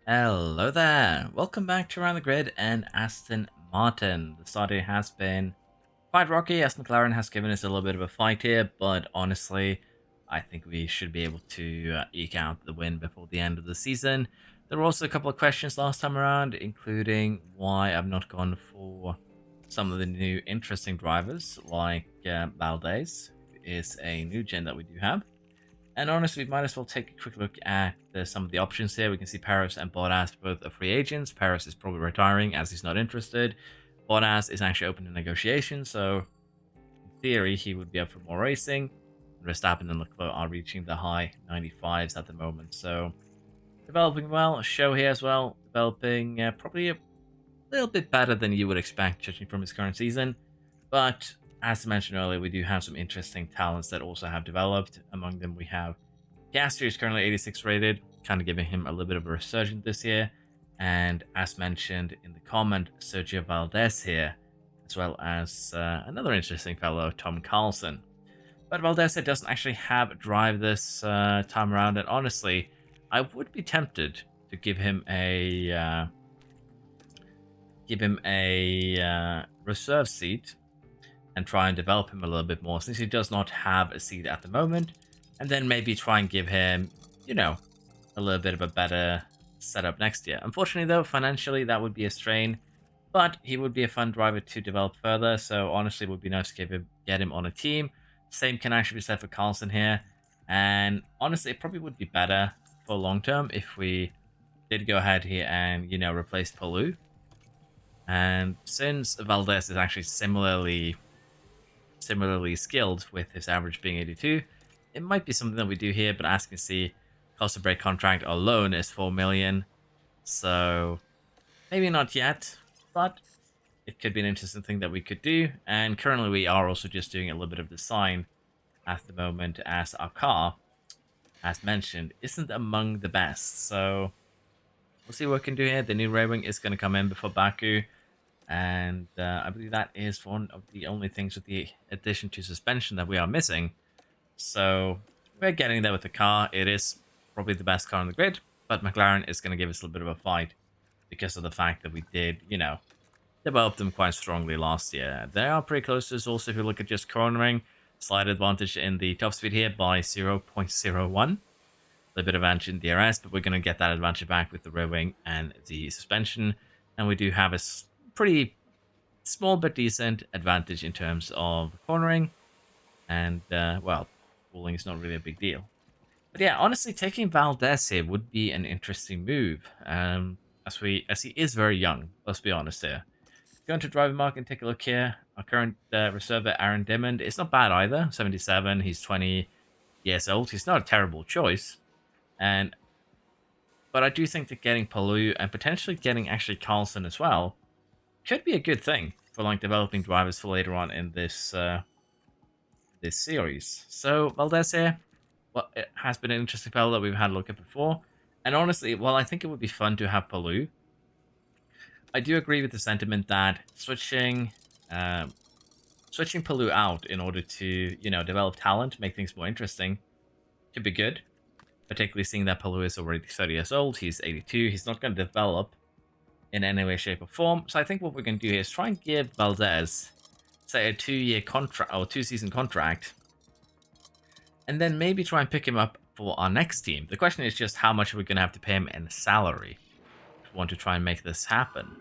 Hello there. Welcome back to Around the Grid and Aston Martin. The start here has been quite rocky. Aston McLaren has given us a little bit of a fight here, but honestly, I think we should be able to eke out the win before the end of the season. There were also a couple of questions last time around, including why I've not gone for some of the new interesting drivers, like Valdez, who is a new gen that we do have. And honestly, we might as well take a quick look at some of the options here. We can see Paris and Bottas both are free agents. Paris is probably retiring as he's not interested. Bottas is actually open to negotiation, so in theory, he would be up for more racing. Verstappen and Leclerc are reaching the high 95s at the moment, so developing well. Show here as well, developing probably a little bit better than you would expect, judging from his current season. But as I mentioned earlier, we do have some interesting talents that also have developed. Among them, we have Piastri is currently 86 rated, kind of giving him a little bit of a resurgence this year. And as mentioned in the comment, Sergio Valdez here, as well as another interesting fellow, Tom Carlson. But Valdez doesn't actually have a drive this time around, and honestly, I would be tempted to give him a reserve seat and try and develop him a little bit more, since he does not have a seat at the moment, and then maybe try and give him, a little bit of a better setup next year. Unfortunately, though, financially, that would be a strain, but he would be a fun driver to develop further, so honestly, it would be nice to get him on a team. Same can actually be said for Carlson here, and honestly, it probably would be better for long term if we did go ahead here and, replace Palou. And since Valdez is actually similarly skilled with his average being 82, it might be something that we do here, but as you can see, cost of break contract alone is 4 million. So maybe not yet, but it could be an interesting thing that we could do. And currently we are also just doing a little bit of design at the moment, as our car, as mentioned, isn't among the best. So we'll see what we can do here. The new rear wing is going to come in before Baku. And I believe that is one of the only things with the addition to suspension that we are missing. So we're getting there with the car. It is probably the best car on the grid, but McLaren is going to give us a little bit of a fight because of the fact that we did, develop them quite strongly last year. They are pretty close to us also if you look at just cornering. Slight advantage in the top speed here by 0.01. A little bit of advantage in DRS, but we're going to get that advantage back with the rear wing and the suspension. And we do have a pretty small but decent advantage in terms of cornering. And, well, cooling is not really a big deal. But yeah, honestly, taking Valdez here would be an interesting move. As he is very young, let's be honest here. Going to driver market and take a look here. Our current reserve, Aaron Dimmond, is not bad either. 77, he's 20 years old. He's not a terrible choice. But I do think that getting Palou and potentially getting actually Carlson as well could be a good thing for like developing drivers for later on in this series. So Valdez here, well, it has been an interesting fellow that we've had a look at before. And honestly, while I think it would be fun to have Palou, I do agree with the sentiment that switching Palou out in order to, develop talent, make things more interesting, could be good. Particularly seeing that Palou is already 30 years old, he's 82, he's not going to develop in any way, shape, or form. So I think what we're going to do here is try and give Valdez, say, a 2-year contract or 2-season contract, and then maybe try and pick him up for our next team. The question is just how much we're going to have to pay him in salary if we want to try and make this happen.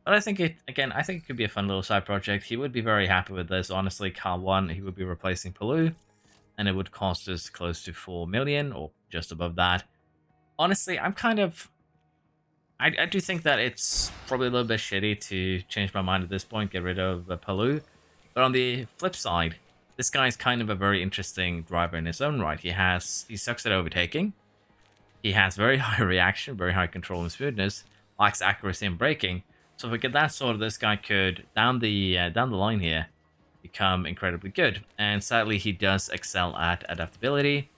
But I think I think it could be a fun little side project. He would be very happy with this. Honestly, car 1, he would be replacing Palou, and it would cost us close to 4 million or just above that. Honestly, I do think that it's probably a little bit shitty to change my mind at this point, get rid of Palou. But on the flip side, this guy's kind of a very interesting driver in his own right. He sucks at overtaking. He has very high reaction, very high control and smoothness, lacks accuracy and braking. So if we get that sorted, this guy could down the line here become incredibly good. And sadly, he does excel at adaptability.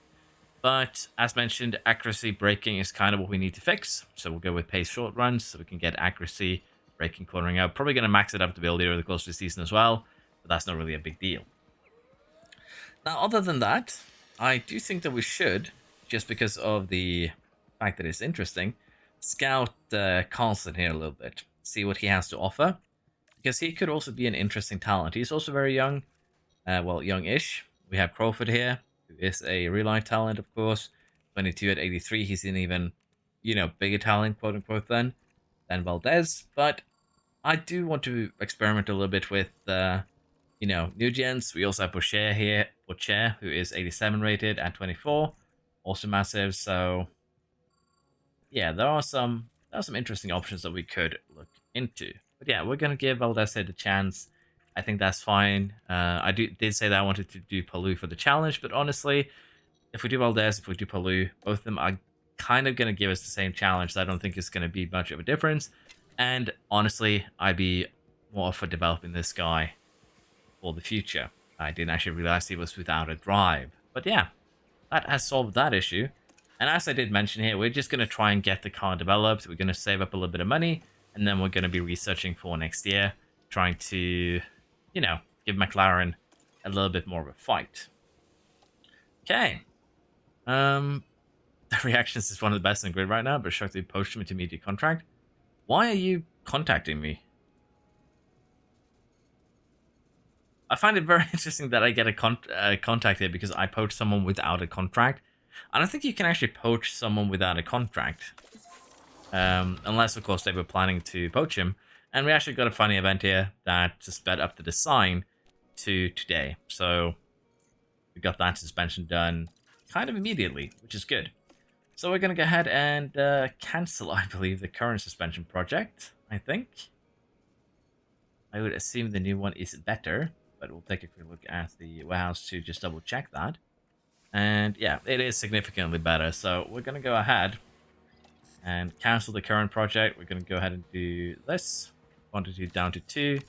But as mentioned, accuracy braking is kind of what we need to fix. So we'll go with pace short runs so we can get accuracy, braking, cornering out. Probably going to max adaptability over the course of the season as well, but that's not really a big deal. Now, other than that, I do think that we should, just because of the fact that it's interesting, scout Carlson here a little bit, see what he has to offer, because he could also be an interesting talent. He's also very young, well, young-ish. We have Crawford here, who is a real-life talent, of course. 22 at 83, he's an even, bigger talent, quote-unquote, than Valdez. But I do want to experiment a little bit with, new gens. We also have Boucher here, who is 87 rated at 24. Also massive, so yeah, there are some interesting options that we could look into. But yeah, we're gonna give Valdez the chance. I think that's fine. I did say that I wanted to do Palou for the challenge, but honestly, if we do Valdez, if we do Palou, both of them are kind of gonna give us the same challenge. So I don't think it's gonna be much of a difference. And honestly, I'd be more for developing this guy for the future. I didn't actually realize he was without a drive. But yeah, that has solved that issue. And as I did mention here, we're just going to try and get the car developed. We're going to save up a little bit of money, and then we're going to be researching for next year, trying to, give McLaren a little bit more of a fight. Okay. The reactions is one of the best in the grid right now, but shocked they poached him into media contract. Why are you contacting me? I find it very interesting that I get a contact here because I poached someone without a contract. I don't think you can actually poach someone without a contract. Unless, of course, they were planning to poach him. And we actually got a funny event here that sped up the design to today. So we got that suspension done kind of immediately, which is good. So we're going to go ahead and cancel, I believe, the current suspension project, I think. I would assume the new one is better, but we'll take a quick look at the warehouse to just double check that. And yeah, it is significantly better. So we're going to go ahead and cancel the current project. We're going to go ahead and do this. Quantity down to 2.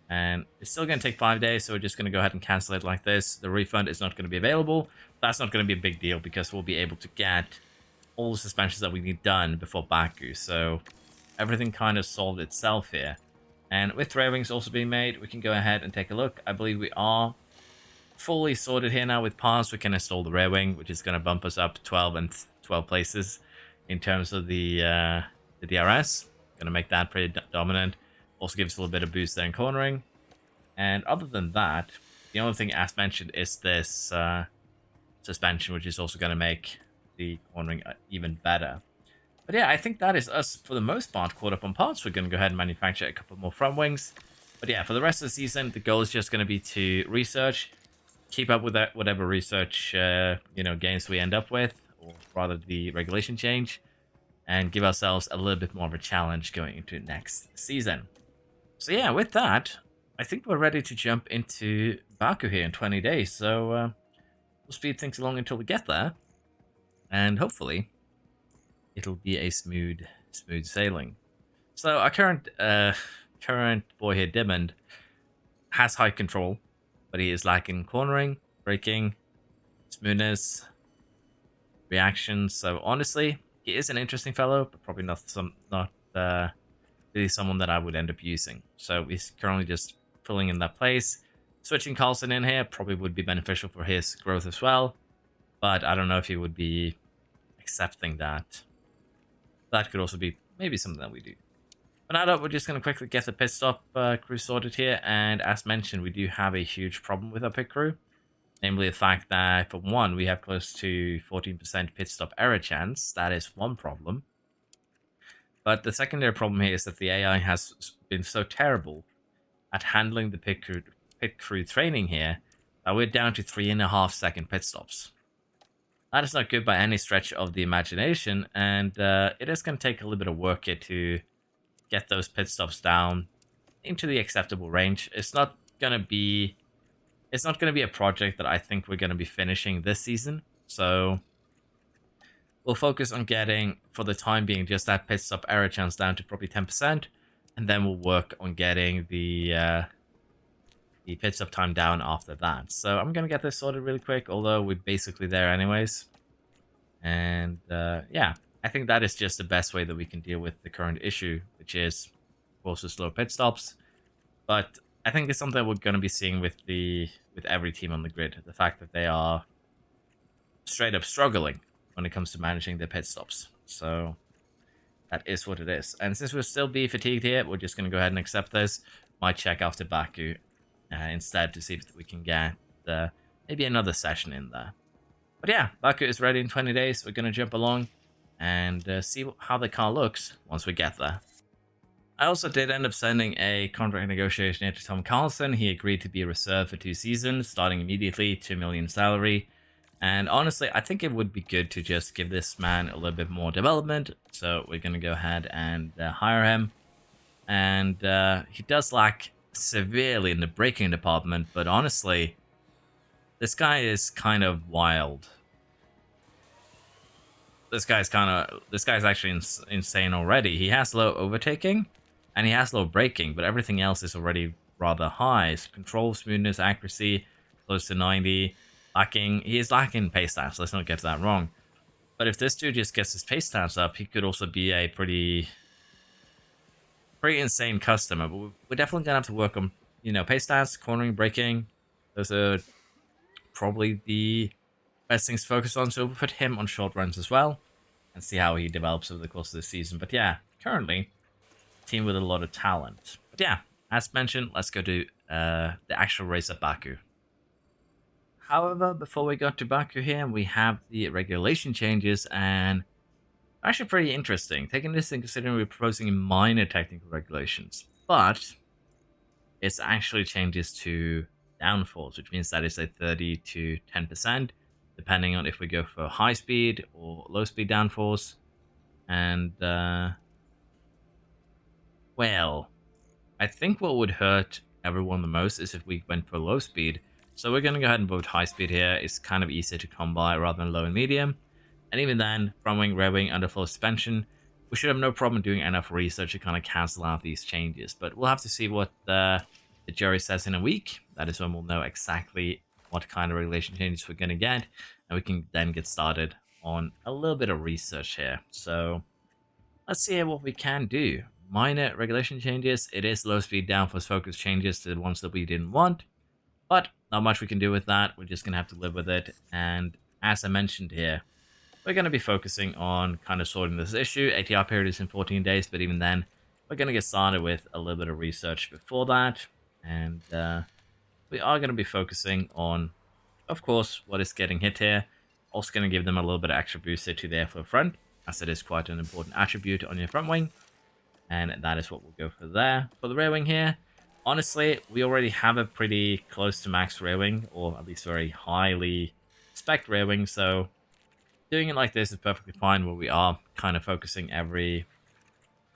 And it's still going to take 5 days, so we're just going to go ahead and cancel it like this. The refund is not going to be available. That's not going to be a big deal because we'll be able to get all the suspensions that we need done before Baku. So everything kind of solved itself here. And with rear wings also being made, we can go ahead and take a look. I believe we are fully sorted here now with parts. We can install the rear wing, which is going to bump us up 12 places in terms of the DRS. Going to make that pretty dominant. Also gives us a little bit of boost there in cornering. And other than that, the only thing as mentioned is this suspension, which is also going to make the cornering even better. But yeah, I think that is us for the most part caught up on parts. We're going to go ahead and manufacture a couple more front wings. But yeah, for the rest of the season, the goal is just going to be to research, keep up with that, whatever research games we end up with, or rather the regulation change, and give ourselves a little bit more of a challenge going into next season. So yeah, with that, I think we're ready to jump into Baku here in 20 days. So we'll speed things along until we get there, and hopefully it'll be a smooth sailing. So our current boy here, Diamond, has high control, but he is lacking cornering, braking, smoothness, reactions. So honestly, he is an interesting fellow, but probably not really someone that I would end up using. So he's currently just filling in that place. Switching Carlson in here probably would be beneficial for his growth as well, but I don't know if he would be accepting that. That could also be maybe something that we do. But now that we're just going to quickly get the pit stop crew sorted here, and as mentioned, we do have a huge problem with our pit crew. Namely the fact that, for one, we have close to 14% pit stop error chance. That is one problem. But the secondary problem here is that the AI has been so terrible at handling the pit crew training here that we're down to 3.5 second pit stops. That is not good by any stretch of the imagination, and it is going to take a little bit of work here to get those pit stops down into the acceptable range. It's not going to be a project that I think we're going to be finishing this season. So we'll focus on getting, for the time being, just that pit stop error chance down to probably 10%, and then we'll work on getting the pit stop time down after that. So I'm going to get this sorted really quick, although we're basically there anyways. And yeah, I think that is just the best way that we can deal with the current issue, which is, of course, the slow pit stops. But I think it's something we're going to be seeing with every team on the grid. The fact that they are straight up struggling when it comes to managing their pit stops. So that is what it is. And since we'll still be fatigued here, we're just going to go ahead and accept this. Might check after Baku instead to see if we can get maybe another session in there. But yeah, Baku is ready in 20 days. We're going to jump along and see how the car looks once we get there. I also did end up sending a contract negotiation here to Tom Carlson. He agreed to be reserved for 2 seasons, starting immediately, 2 million salary. And honestly, I think it would be good to just give this man a little bit more development. So we're going to go ahead and hire him. And he does lack severely in the braking department, but honestly, this guy is kind of wild. This guy's actually insane already. He has low overtaking and he has low braking, but everything else is already rather high. His control smoothness, accuracy, close to 90. He is lacking pace stats, let's not get that wrong. But if this dude just gets his pace stats up, he could also be a pretty insane customer. But we're definitely gonna have to work on, pace stats, cornering, braking. Those are probably the best things to focus on. So we'll put him on short runs as well and see how he develops over the course of the season. But yeah, currently team with a lot of talent. But yeah, as mentioned, let's go to the actual race at Baku. However, before we got to Baku here, we have the regulation changes, and actually pretty interesting. Taking this into consideration, we're proposing minor technical regulations, but it's actually changes to downforce, which means that it's a 30 to 10%, depending on if we go for high speed or low speed downforce. And, well, I think what would hurt everyone the most is if we went for low speed. So we're going to go ahead and vote high speed here. It's kind of easier to come by rather than low and medium. And even then, front wing, rear wing, underfloor suspension, we should have no problem doing enough research to kind of cancel out these changes. But we'll have to see what the jury says in a week. That is when we'll know exactly what kind of regulation changes we're going to get. And we can then get started on a little bit of research here. So let's see what we can do. Minor regulation changes. It is low speed downforce focus changes to the ones that we didn't want. But not much we can do with that. We're just going to have to live with it. And as I mentioned here, we're going to be focusing on kind of sorting this issue. ATR period is in 14 days, but even then, we're going to get started with a little bit of research before that. And we are going to be focusing on, of course, what is getting hit here. Also going to give them a little bit of extra boost to the airflow front, as it is quite an important attribute on your front wing. And that is what we'll go for there. For the rear wing here, honestly, we already have a pretty close to max rear wing, or at least very highly spec rear wing, so doing it like this is perfectly fine, where we are kind of focusing every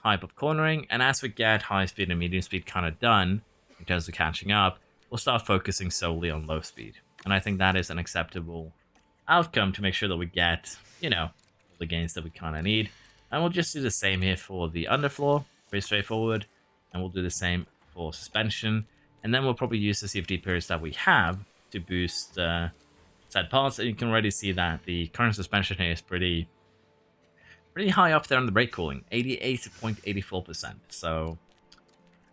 type of cornering. And as we get high speed and medium speed kind of done, in terms of catching up, we'll start focusing solely on low speed. And I think that is an acceptable outcome to make sure that we get, all the gains that we kind of need. And we'll just do the same here for the underfloor, pretty straightforward. And we'll do the same for suspension. And then we'll probably use the CFD periods that we have to boost said parts. And you can already see that the current suspension here is pretty high up there on the brake cooling, 88.84%. So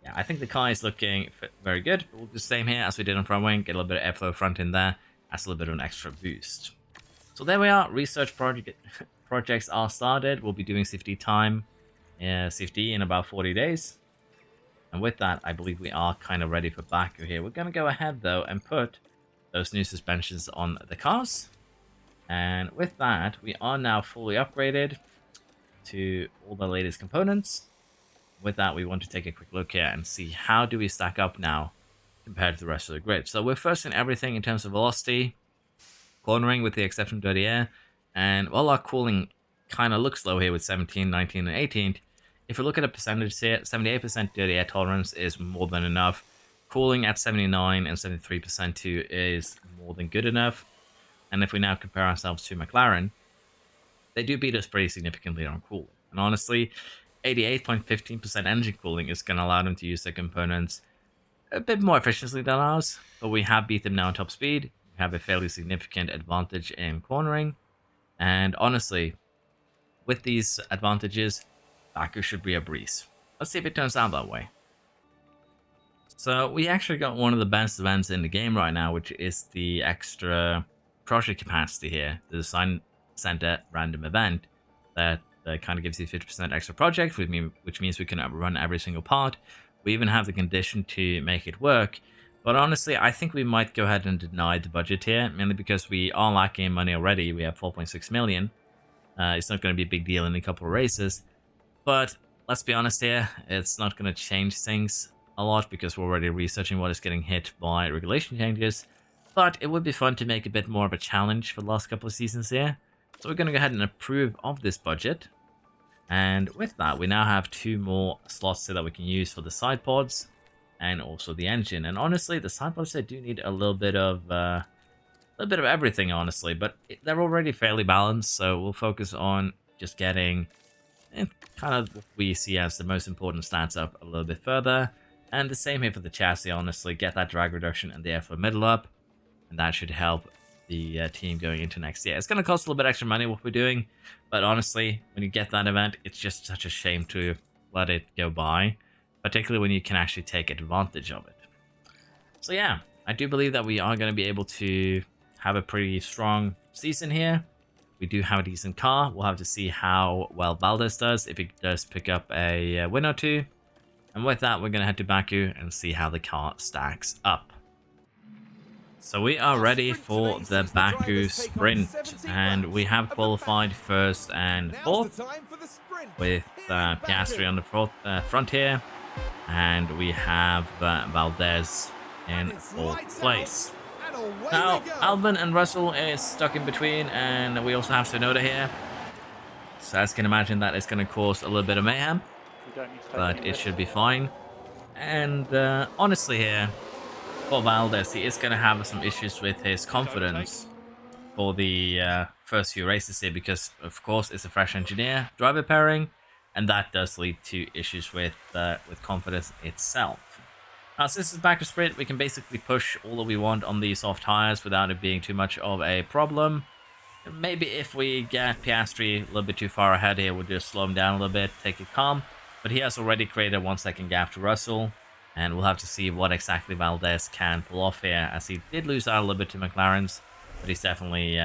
yeah, I think the car is looking very good. We'll do the same here as we did on front wing, get a little bit of airflow front in there, as a little bit of an extra boost. So there we are. Research projects are started. We'll be doing CFD time, CFD in about 40 days. And with that, I believe we are kind of ready for Baku here. We're going to go ahead, though, and put those new suspensions on the cars. And with that, we are now fully upgraded to all the latest components. With that, we want to take a quick look here and see how do we stack up now compared to the rest of the grid. So we're first in everything in terms of velocity, cornering with the exception of dirty air. And while our cooling kind of looks low here with 17, 19, and 18, if we look at a percentage here, 78% dirty air tolerance is more than enough. Cooling at 79 and 73% too is more than good enough. And if we now compare ourselves to McLaren, they do beat us pretty significantly on cooling. And honestly, 88.15% engine cooling is going to allow them to use their components a bit more efficiently than ours. But we have beat them now on top speed. We have a fairly significant advantage in cornering. And honestly, with these advantages, Baku should be a breeze. Let's see if it turns out that way. So we actually got one of the best events in the game right now, which is the extra project capacity here, the design center random event that that kind of gives you 50% extra project, which means we can run every single part. We even have the condition to make it work. But honestly, I think we might go ahead and deny the budget here, mainly because we are lacking money already. We have 4.6 million. It's not going to be a big deal in a couple of races. But let's be honest here, it's not going to change things a lot because we're already researching what is getting hit by regulation changes. But it would be fun to make a bit more of a challenge for the last couple of seasons here. So we're going to go ahead and approve of this budget. And with that, we now have 2 more slots so that we can use for the side pods and also the engine. And honestly, the side pods they do need a little bit of everything, honestly, but they're already fairly balanced. So we'll focus on just getting kind of what we see as the most important stats up a little bit further. And the same here for the chassis, honestly, get that drag reduction and the airflow middle up, and that should help the team going into next year. It's going to cost a little bit extra money what we're doing, but honestly, when you get that event, it's just such a shame to let it go by, particularly when you can actually take advantage of it. So yeah, I do believe that we are going to be able to have a pretty strong season here. We do have a decent car. We'll have to see how well Valdez does, if he does pick up a win or 2. And with that, we're going to head to Baku and see how the car stacks up. So we are ready for the Baku sprint, and we have qualified 1st and 4th with Piastri on the front here, and we have Valdez in 4th place. Now, Albon and Russell is stuck in between, and we also have Tsunoda here. So as you can imagine, that is going to cause a little bit of mayhem, but it should be fine. And honestly here, for Valdez, he is going to have some issues with his confidence for the first few races here, because of course it's a fresh engineer driver pairing, and that does lead to issues with confidence itself. Now, since it's back to sprint, we can basically push all that we want on these soft tires without it being too much of a problem. Maybe if we get Piastri a little bit too far ahead here, we'll just slow him down a little bit, take it calm. But he has already created a 1-second gap to Russell, and we'll have to see what exactly Valdez can pull off here, as he did lose out a little bit to McLaren's, but he's definitely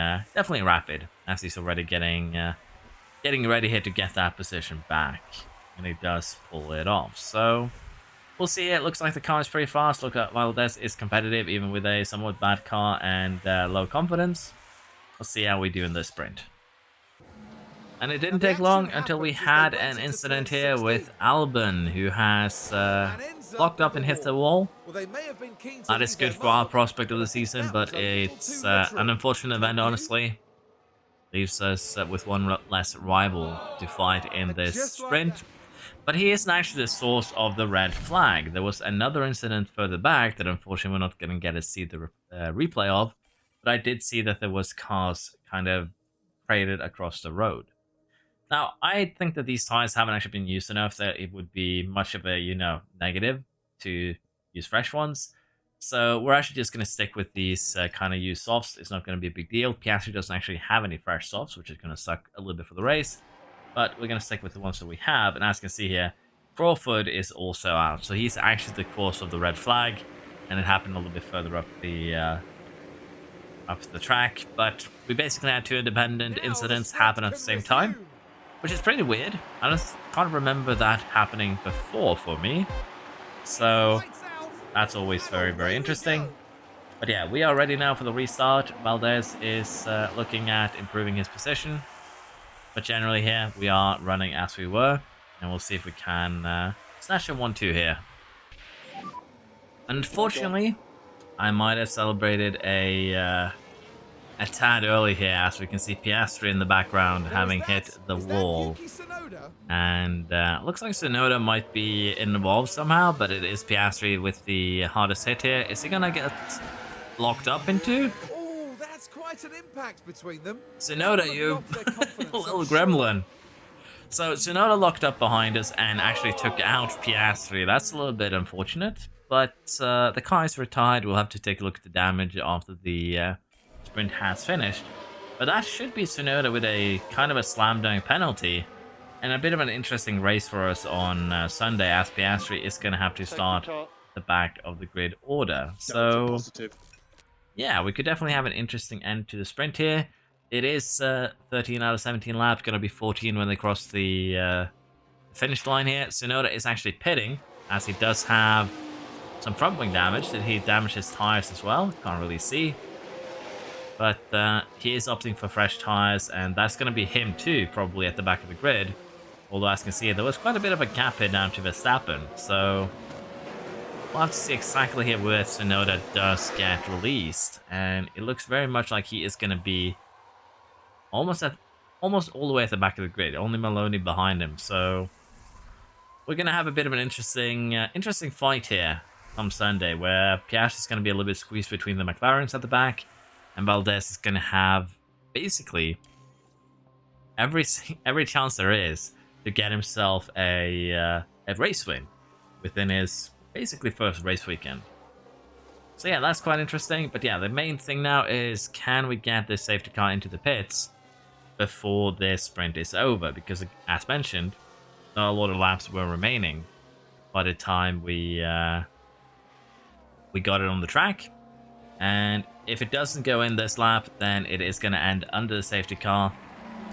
rapid, as he's already getting ready here to get that position back, and he does pull it off. So we'll see. It looks like the car is pretty fast. Look at Valdez is competitive, even with a somewhat bad car and low confidence. We'll see how we do in this sprint. And it didn't take long until we had an incident here with Albon, who has locked up and hit the wall. That is good for our prospect of the season, but it's an unfortunate event, honestly. Leaves us with one less rival to fight in this sprint. But he isn't actually the source of the red flag. There was another incident further back that unfortunately we're not going to get to see the replay of. But I did see that there was cars kind of paraded across the road. Now, I think that these tires haven't actually been used enough that it would be much of a, negative to use fresh ones. So we're actually just going to stick with these kind of used softs. It's not going to be a big deal. Piastri doesn't actually have any fresh softs, which is going to suck a little bit for the race. But we're going to stick with the ones that we have. And as you can see here, Crawford is also out. So he's actually the cause of the red flag. And it happened a little bit further up the track. But we basically had 2 independent incidents happen at the same time, which is pretty weird. I just can't remember that happening before for me. So that's always very, very interesting. But yeah, we are ready now for the restart. Valdez is looking at improving his position. But generally here, we are running as we were. And we'll see if we can snatch a 1-2 here. Unfortunately, I might have celebrated a tad early here, as we can see Piastri in the background having hit the wall. And looks like Tsunoda might be involved somehow, but it is Piastri with the hardest hit here. Is he gonna get locked up into? Oh, that's quite an impact between them. Tsunoda, you little gremlin. So Tsunoda locked up behind us and actually took out Piastri. That's a little bit unfortunate, but the car is retired. We'll have to take a look at the damage after the sprint has finished. But that should be Tsunoda with a kind of a slam dunk penalty, and a bit of an interesting race for us on Sunday, as Piastri is going to have to start the back of the grid order. So yeah, we could definitely have an interesting end to the sprint here. it is 13 out of 17 laps, going to be 14 when they cross the finish line here. Tsunoda is actually pitting, as he does have some front wing damage. Did he damage his tires as well? Can't really see. But he is opting for fresh tires, and that's going to be him too, probably at the back of the grid. Although, as you can see, there was quite a bit of a gap here down to Verstappen. So we'll have to see exactly here where Tsunoda does get released. And it looks very much like he is going to be almost all the way at the back of the grid. Only Maloney behind him. So we're going to have a bit of an interesting fight here on Sunday, where Piastri is going to be a little bit squeezed between the McLarens at the back, and Valdez is going to have basically every chance there is to get himself a race win within his basically first race weekend. So yeah, that's quite interesting. But yeah, the main thing now is, can we get this safety car into the pits before this sprint is over? Because as mentioned, not a lot of laps were remaining by the time we got it on the track. And if it doesn't go in this lap, then it is going to end under the safety car.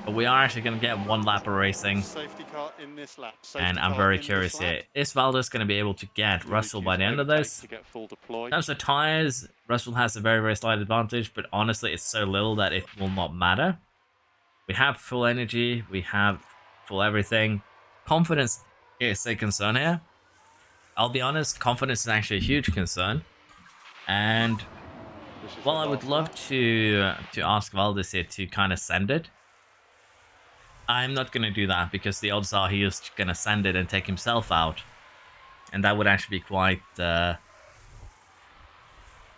But we are actually going to get one lap of racing. Safety car in this lap. And I'm very curious here. Is Valdez going to be able to get Russell by the end of this? In terms of tires, Russell has a very, very slight advantage. But honestly, it's so little that it will not matter. We have full energy. We have full everything. Confidence is a concern here. I'll be honest, confidence is actually a huge concern. And well, I would love to ask Valdez here to kind of send it. I'm not going to do that, because the odds are he is going to send it and take himself out. And that would actually be quite sad.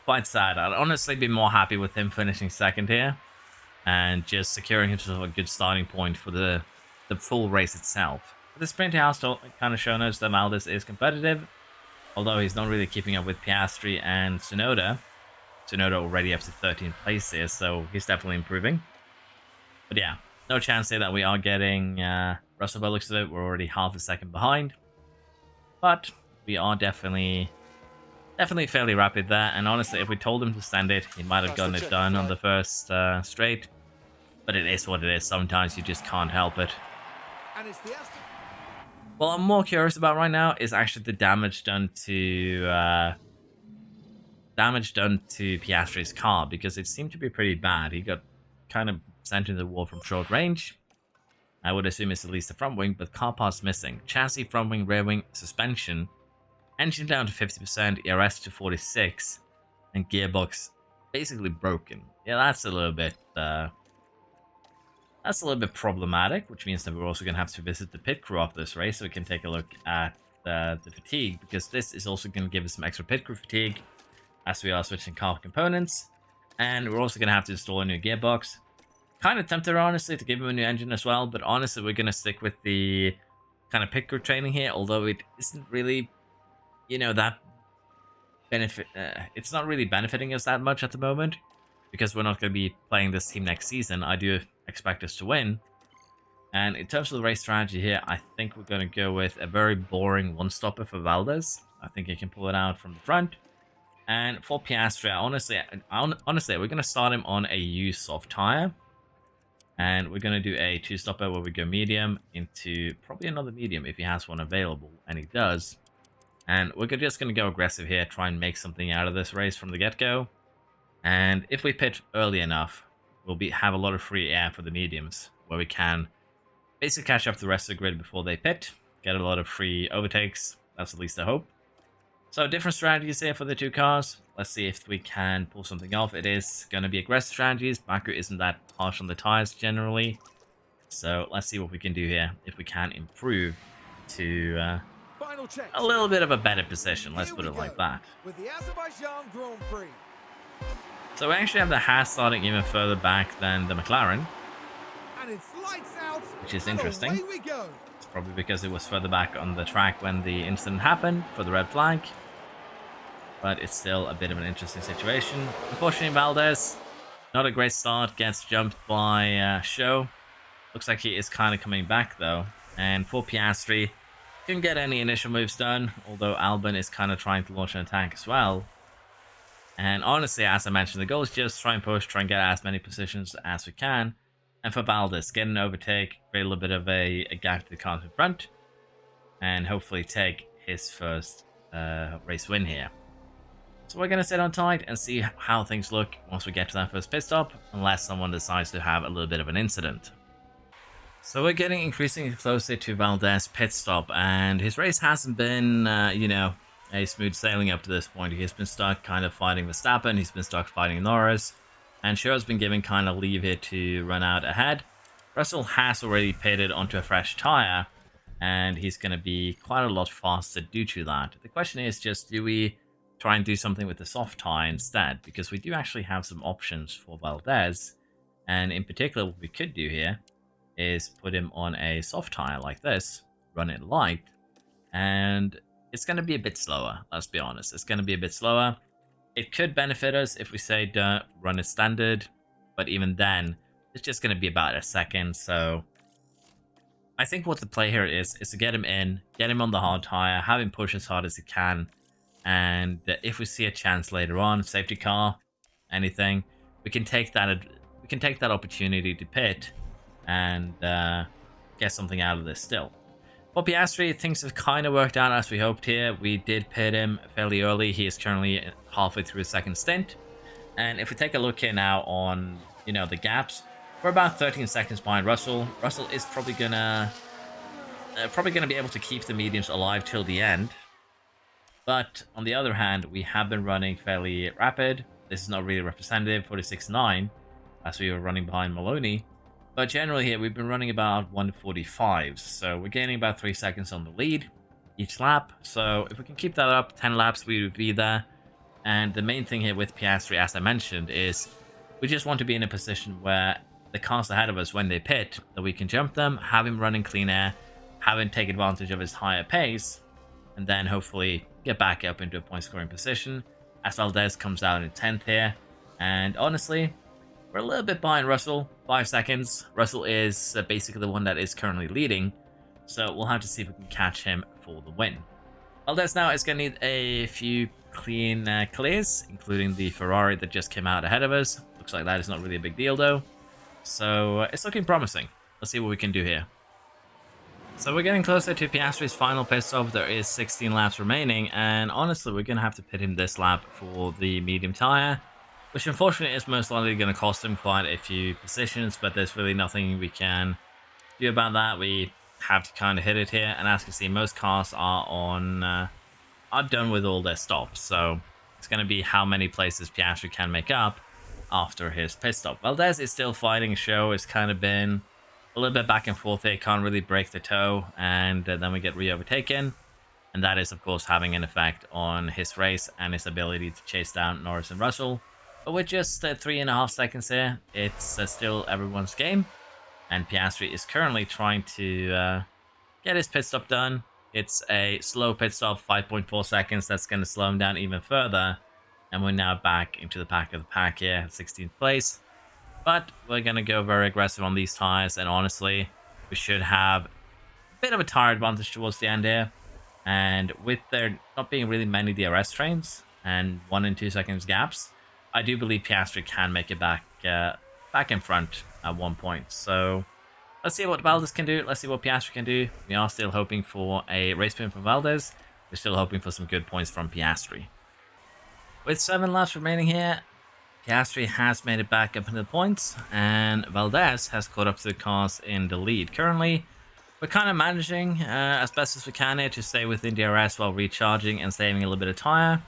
I'd honestly be more happy with him finishing second here and just securing himself a good starting point for the full race itself. But the sprint has kind of shown us that Valdez is competitive, although he's not really keeping up with Piastri and Tsunoda. Tsunoda already up to 13th place here, so he's definitely improving. But yeah, no chance here that we are getting Russell by looks of it. We're already half a second behind. But we are definitely fairly rapid there. And honestly, if we told him to send it, he might have gotten it done on the first straight. But it is what it is. Sometimes you just can't help it. And it's the Aston. What I'm more curious about right now is actually the damage done to Piastri's car, because it seemed to be pretty bad. He got kind of sent into the wall from short range. I would assume it's at least the front wing, but car parts missing. Chassis, front wing, rear wing, suspension. Engine down to 50%, ERS to 46%, and gearbox basically broken. Yeah, that's a little bit problematic, which means that we're also going to have to visit the pit crew after this race so we can take a look at the fatigue, because this is also going to give us some extra pit crew fatigue as we are switching car components. And we're also going to have to install a new gearbox. Kind of tempted, honestly, to give him a new engine as well, but honestly, we're going to stick with the kind of pit crew training here, although it isn't really, that benefit. It's not really benefiting us that much at the moment, because we're not going to be playing this team next season. I do expect us to win. And in terms of the race strategy here, I think we're going to go with a very boring one-stopper for Valdez. I think he can pull it out from the front. And for Piastri, honestly, we're going to start him on a used soft tire. And we're going to do a two-stopper where we go medium into probably another medium if he has one available. And he does. And we're just going to go aggressive here, try and make something out of this race from the get-go. And if we pit early enough, we'll have a lot of free air for the mediums, where we can basically catch up the rest of the grid before they pit, get a lot of free overtakes. That's at least I hope. So different strategies here for the two cars. Let's see if we can pull something off. It is going to be aggressive strategies. Baku isn't that harsh on the tires generally. So let's see what we can do here, if we can improve to a little bit of a better position. Let's put it like that. With the Azerbaijan Grand Prix. So we actually have the Haas starting even further back than the McLaren, And it's lights out, which is and interesting. away we go. It's probably because it was further back on the track when the incident happened for the red flag. But it's still a bit of an interesting situation. Unfortunately, Valdez, not a great start, gets jumped by Show. Looks like he is kind of coming back though. And for Piastri, didn't get any initial moves done, although Albon is kind of trying to launch an attack as well. And honestly, as I mentioned, the goal is just try and push, try and get as many positions as we can. And for Valdez, get an overtake, create a little bit of a gap to the cars in front, and hopefully take his first race win here. So we're going to sit on tight and see how things look once we get to that first pit stop, unless someone decides to have a little bit of an incident. So we're getting increasingly closer to Valdez pit stop, and his race hasn't been, a smooth sailing up to this point. He's been stuck kind of fighting Verstappen, he's been stuck fighting Norris, and Schumacher's been given kind of leave here to run out ahead. Russell has already pitted onto a fresh tyre, and he's going to be quite a lot faster due to that. The question is just, do we try and do something with the soft tyre instead? Because we do actually have some options for Valdez, and in particular what we could do here is put him on a soft tire like this, run it light, and it's going to be a bit slower. Let's be honest, it's going to be a bit slower. It could benefit us if we say don't run it standard, but even then it's just going to be about a second. So I think what the play here is to get him in, get him on the hard tire, have him push as hard as he can, and if we see a chance later on, safety car, anything, we can take that opportunity to pit and get something out of this still. For Piastri, things have kind of worked out as we hoped here. We did pit him fairly early. He is currently halfway through his second stint. And if we take a look here now on, the gaps, we're about 13 seconds behind Russell. Russell is probably gonna be able to keep the mediums alive till the end. But on the other hand, we have been running fairly rapid. This is not really representative, 46.9, as we were running behind Maloney. But generally here, we've been running about 1:45, so we're gaining about 3 seconds on the lead each lap. So if we can keep that up, 10 laps, we would be there. And the main thing here with Piastri, as I mentioned, is we just want to be in a position where the cars ahead of us, when they pit, that we can jump them, have him running clean air, have him take advantage of his higher pace, and then hopefully get back up into a point-scoring position. As Valdez comes out in 10th here. And honestly, we're a little bit behind Russell, 5 seconds. Russell is basically the one that is currently leading, so we'll have to see if we can catch him for the win. Valdez now is going to need a few clean clears, including the Ferrari that just came out ahead of us. Looks like that is not really a big deal though, so it's looking promising. Let's see what we can do here. So we're getting closer to Piastri's final pit stop. There is 16 laps remaining, and honestly, we're going to have to pit him this lap for the medium tire, which unfortunately is most likely going to cost him quite a few positions, but there's really nothing we can do about that. We have to kind of hit it here, and as you can see, most cars are done with all their stops, so it's going to be how many places Piastri can make up after his pit stop. Valdez is still fighting a show. It's kind of been a little bit back and forth here, can't really break the toe, and then we get re-overtaken. And that is, of course, having an effect on his race and his ability to chase down Norris and Russell. But with just 3.5 seconds here, it's still everyone's game. And Piastri is currently trying to get his pit stop done. It's a slow pit stop, 5.4 seconds. That's going to slow him down even further. And we're now back into the back of the pack here at 16th place. But we're going to go very aggressive on these tires. And honestly, we should have a bit of a tire advantage towards the end here. And with there not being really many DRS trains and 1 and 2 seconds gaps, I do believe Piastri can make it back in front at one point. So let's see what Valdez can do. Let's see what Piastri can do. We are still hoping for a race win from Valdez. We're still hoping for some good points from Piastri. With 7 laps remaining here, Piastri has made it back up into the points, and Valdez has caught up to the cars in the lead. Currently, we're kind of managing as best as we can here to stay within DRS while recharging and saving a little bit of tire.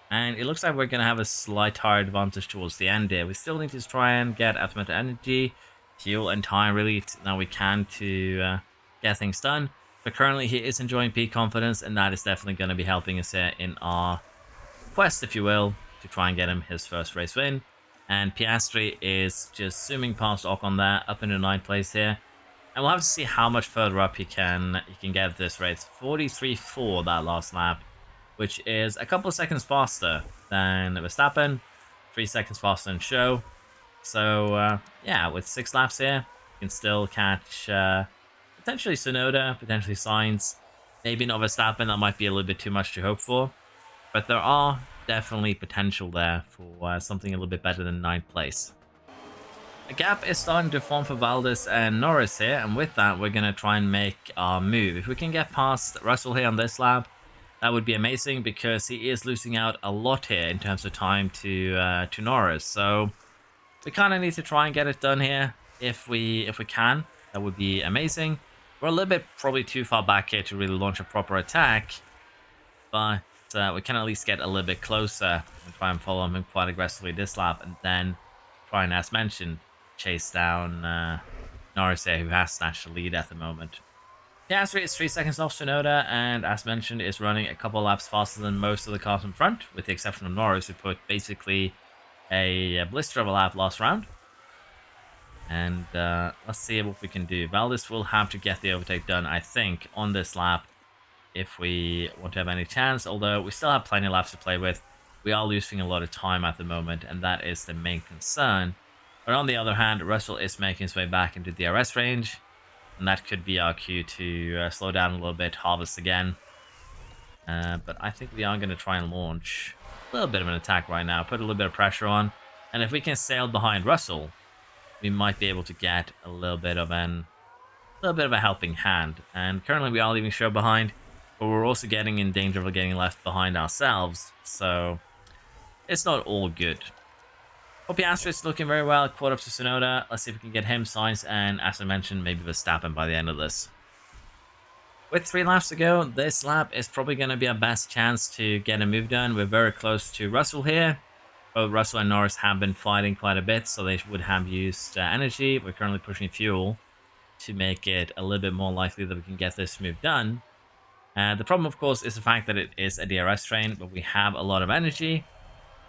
And it looks like we're going to have a slight tire advantage towards the end here. We still need to try and get as much energy, fuel, and tire really now we can to get things done. But currently he is enjoying peak confidence, and that is definitely going to be helping us here in our quest, if you will, to try and get him his first race win. And Piastri is just zooming past Ocon there, up into 9th place here. And we'll have to see how much further up he can get this race. 43.4 that last lap, which is a couple of seconds faster than Verstappen, 3 seconds faster than Show. So yeah, with 6 laps here, you can still catch potentially Tsunoda, potentially Sainz, maybe not Verstappen. That might be a little bit too much to hope for. But there are definitely potential there for something a little bit better than 9th place. A gap is starting to form for Valdez and Norris here, and with that, we're going to try and make our move. If we can get past Russell here on this lap, that would be amazing because he is losing out a lot here in terms of time to Norris. So we kind of need to try and get it done here if we can. That would be amazing. We're a little bit probably too far back here to really launch a proper attack, but we can at least get a little bit closer and try and follow him quite aggressively this lap, and then try and, as mentioned, chase down Norris here, who has snatched the lead at the moment. Piastri is 3 seconds off Tsunoda, and as mentioned, is running a couple laps faster than most of the cars in front, with the exception of Norris, who put basically a blister of a lap last round. And let's see what we can do. Valdez will have to get the overtake done, I think, on this lap if we want to have any chance, although we still have plenty of laps to play with. We are losing a lot of time at the moment, and that is the main concern. But on the other hand, Russell is making his way back into DRS range, and that could be our cue to slow down a little bit, harvest again. But I think we are going to try and launch a little bit of an attack right now, put a little bit of pressure on, and if we can sail behind Russell, we might be able to get a little bit of a helping hand. And currently we are leaving Show behind, but we're also getting in danger of getting left behind ourselves, so it's not all good. Piastri is looking very well, caught up to Tsunoda. Let's see if we can get him, Sainz, and as I mentioned, maybe Verstappen by the end of this. With 3 laps to go, this lap is probably going to be our best chance to get a move done. We're very close to Russell here. Both Russell and Norris have been fighting quite a bit, so they would have used energy. We're currently pushing fuel to make it a little bit more likely that we can get this move done. The problem, of course, is the fact that it is a DRS train, but we have a lot of energy.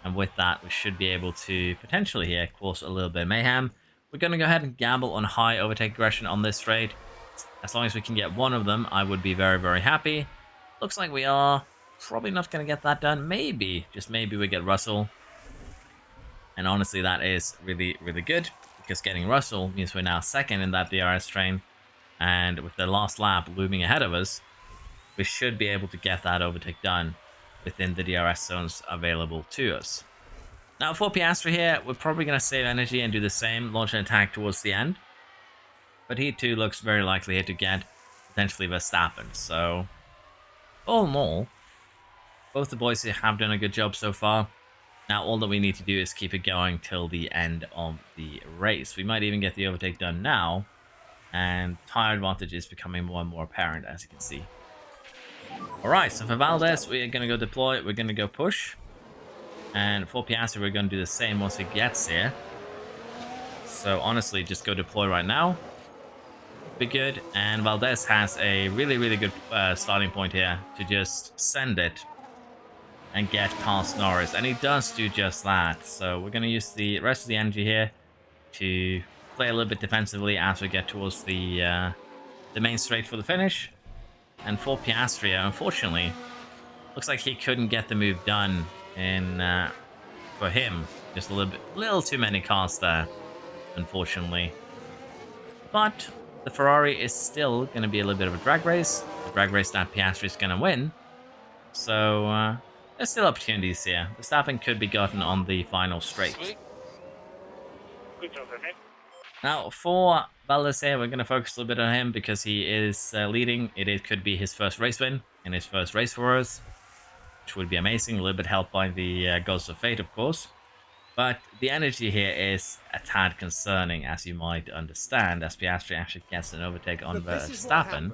And with that, we should be able to potentially here cause a little bit of mayhem. We're going to go ahead and gamble on high overtake aggression on this straight. As long as we can get one of them, I would be very, very happy. Looks like we are probably not going to get that done. Maybe, just maybe we get Russell. And honestly, that is really, really good, because getting Russell means we're now second in that DRS train. And with the last lap looming ahead of us, we should be able to get that overtake done within the DRS zones available to us. Now for Piastri here, we're probably going to save energy and do the same, launch an attack towards the end. But he too looks very likely here to get potentially Verstappen. So all in all, both the boys here have done a good job so far. Now all that we need to do is keep it going till the end of the race. We might even get the overtake done now, and tire advantage is becoming more and more apparent, as you can see. Alright, so for Valdez, we're going to go deploy, we're going to go push. And for Piastri, we're going to do the same once he gets here. So honestly, just go deploy right now. Be good. And Valdez has a really, really good starting point here to just send it and get past Norris. And he does do just that. So we're going to use the rest of the energy here to play a little bit defensively as we get towards the main straight for the finish. And for Piastri, unfortunately, looks like he couldn't get the move done for him. Just a little too many cars there, unfortunately. But the Ferrari is still going to be a little bit of a drag race. The drag race that Piastri is going to win. So there's still opportunities here. Verstappen could be gotten on the final straight. Sweet. Good job, mate. Now, for Valdez here, we're going to focus a little bit on him because he is leading. It could be his first race win in his first race for us, which would be amazing. A little bit helped by the Ghost of Fate, of course. But the energy here is a tad concerning, as you might understand, as Piastri actually gets an overtake on Verstappen.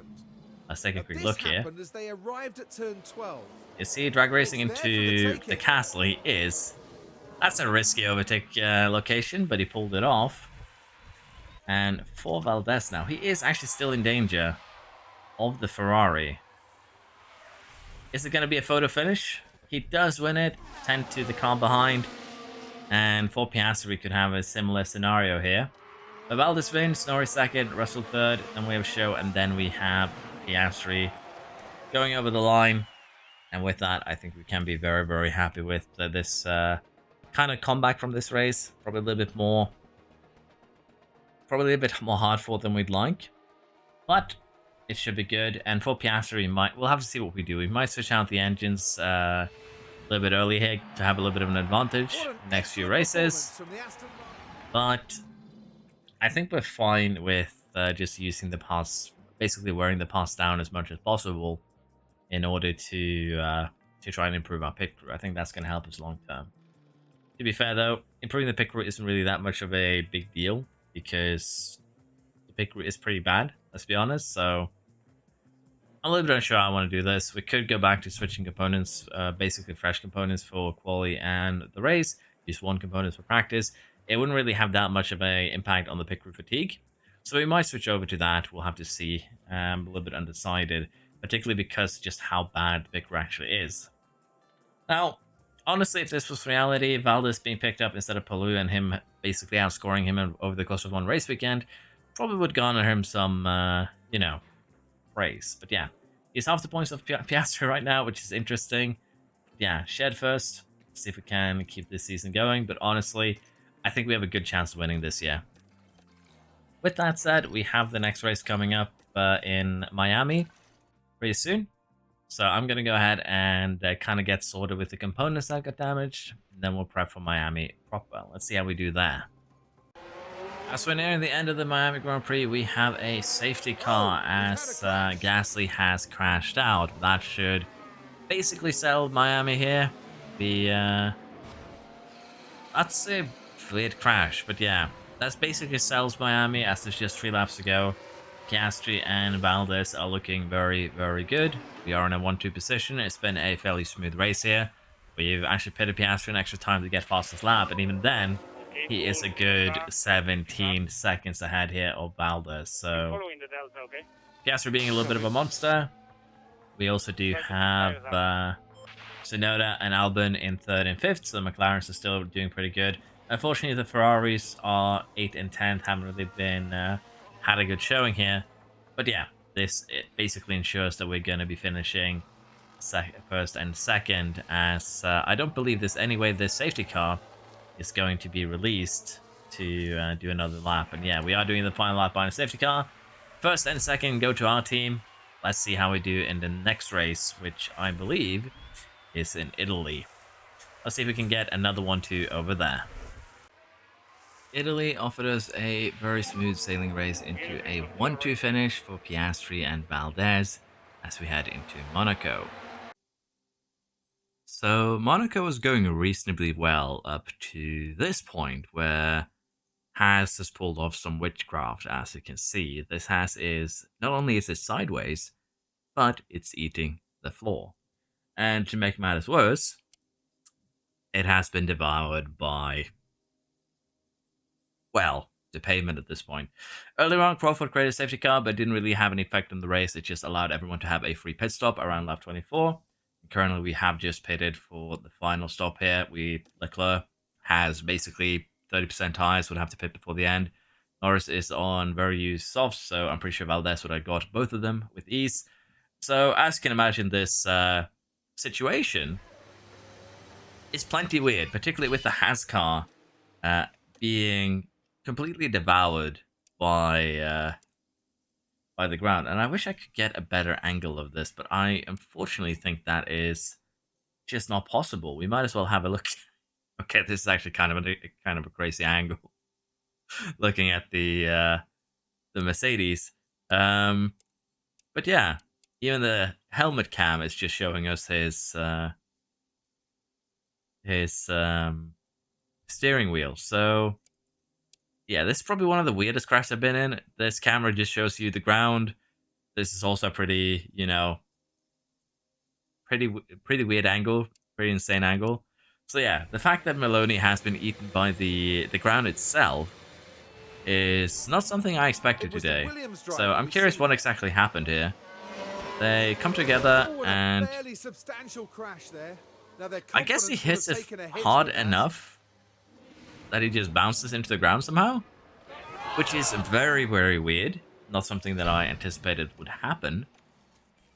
Let's take a quick look here. As they arrived at turn 12. You see, drag racing into the castle, he is. That's a risky overtake location, but he pulled it off. And for Valdez now, he is actually still in danger of the Ferrari. Is it going to be a photo finish? He does win it, 10 to the car behind. And for Piastri, we could have a similar scenario here. But Valdez wins, Norris second, Russell third, then we have Show, and then we have Piastri going over the line. And with that, I think we can be very, very happy with this kind of comeback from this race. Probably a little bit more hard fought than we'd like, but it should be good. And for Piastri, we'll have to see what we do. We might switch out the engines a little bit early here to have a little bit of an advantage What an next few excellent performance races. from the Aston Martin. But I think we're fine with just using the pass, basically wearing the pass down as much as possible in order to try and improve our pit crew. I think that's going to help us long term. To be fair though, improving the pit crew isn't really that much of a big deal because the pit crew is pretty bad, let's be honest. So I'm a little bit unsure how I want to do this. We could go back to switching components, basically fresh components for quali and the race, use one component for practice. It wouldn't really have that much of an impact on the pit crew fatigue. So we might switch over to that. We'll have to see. A little bit undecided, particularly because just how bad the pit crew actually is. Now, honestly, if this was reality, Valdez being picked up instead of Palou and him basically outscoring him over the course of one race weekend, probably would garner him some, praise. But yeah, he's half the points of Piastri right now, which is interesting. Yeah, shed first. See if we can keep this season going. But honestly, I think we have a good chance of winning this year. With that said, we have the next race coming up in Miami pretty soon. So I'm going to go ahead and kind of get sorted with the components that got damaged. And then we'll prep for Miami proper. Let's see how we do there. As we're nearing the end of the Miami Grand Prix, we have a safety car as Gasly has crashed out. That should basically settle Miami here. That's a weird crash, but yeah, that's basically settles Miami as there's just 3 laps to go. Piastri and Valdez are looking very, very good. We are in a 1-2 position. It's been a fairly smooth race here. We've actually pitted Piastri an extra time to get fastest lap, and even then, he is a good 17 seconds ahead here of Valdez. So Following the delta, okay? Piastri being a little bit of a monster. We also do have Tsunoda and Albon in 3rd and 5th, so the McLarens are still doing pretty good. Unfortunately, the Ferraris are 8th and 10th, haven't really been had a good showing here. But yeah, it basically ensures that we're going to be finishing 1st and 2nd, as I don't believe there's any way this safety car is going to be released to do another lap. And yeah, we are doing the final lap by a safety car. 1st and 2nd go to our team. Let's see how we do in the next race, which I believe is in Italy. Let's see if we can get another 1-2 over there. Italy offered us a very smooth sailing race into a 1-2 finish for Piastri and Valdez as we head into Monaco. So Monaco was going reasonably well up to this point where Haas has pulled off some witchcraft. As you can see, this Haas is, not only is it sideways, but it's eating the floor. And to make matters worse, it has been devoured by, well, the pavement at this point. Earlier on, Crawford created a safety car, but didn't really have any effect on the race. It just allowed everyone to have a free pit stop around lap 24. Currently, we have just pitted for the final stop here. Leclerc has basically 30% tires, would have to pit before the end. Norris is on very used softs, so I'm pretty sure Valdez would have got both of them with ease. So, as you can imagine, this situation is plenty weird, particularly with the Haas car being completely devoured by the ground. And I wish I could get a better angle of this, but I unfortunately think that is just not possible. We might as well have a look. Okay, this is actually kind of a crazy angle. Looking at the Mercedes, but yeah, even the helmet cam is just showing us his steering wheel. So yeah, this is probably one of the weirdest crashes I've been in. This camera just shows you the ground. This is also pretty, pretty weird angle, pretty insane angle. So yeah, the fact that Maloney has been eaten by the ground itself is not something I expected today. So I'm curious what exactly happened here. They come together and I guess he hits it hard enough that he just bounces into the ground somehow, which is very, very weird. Not something that I anticipated would happen,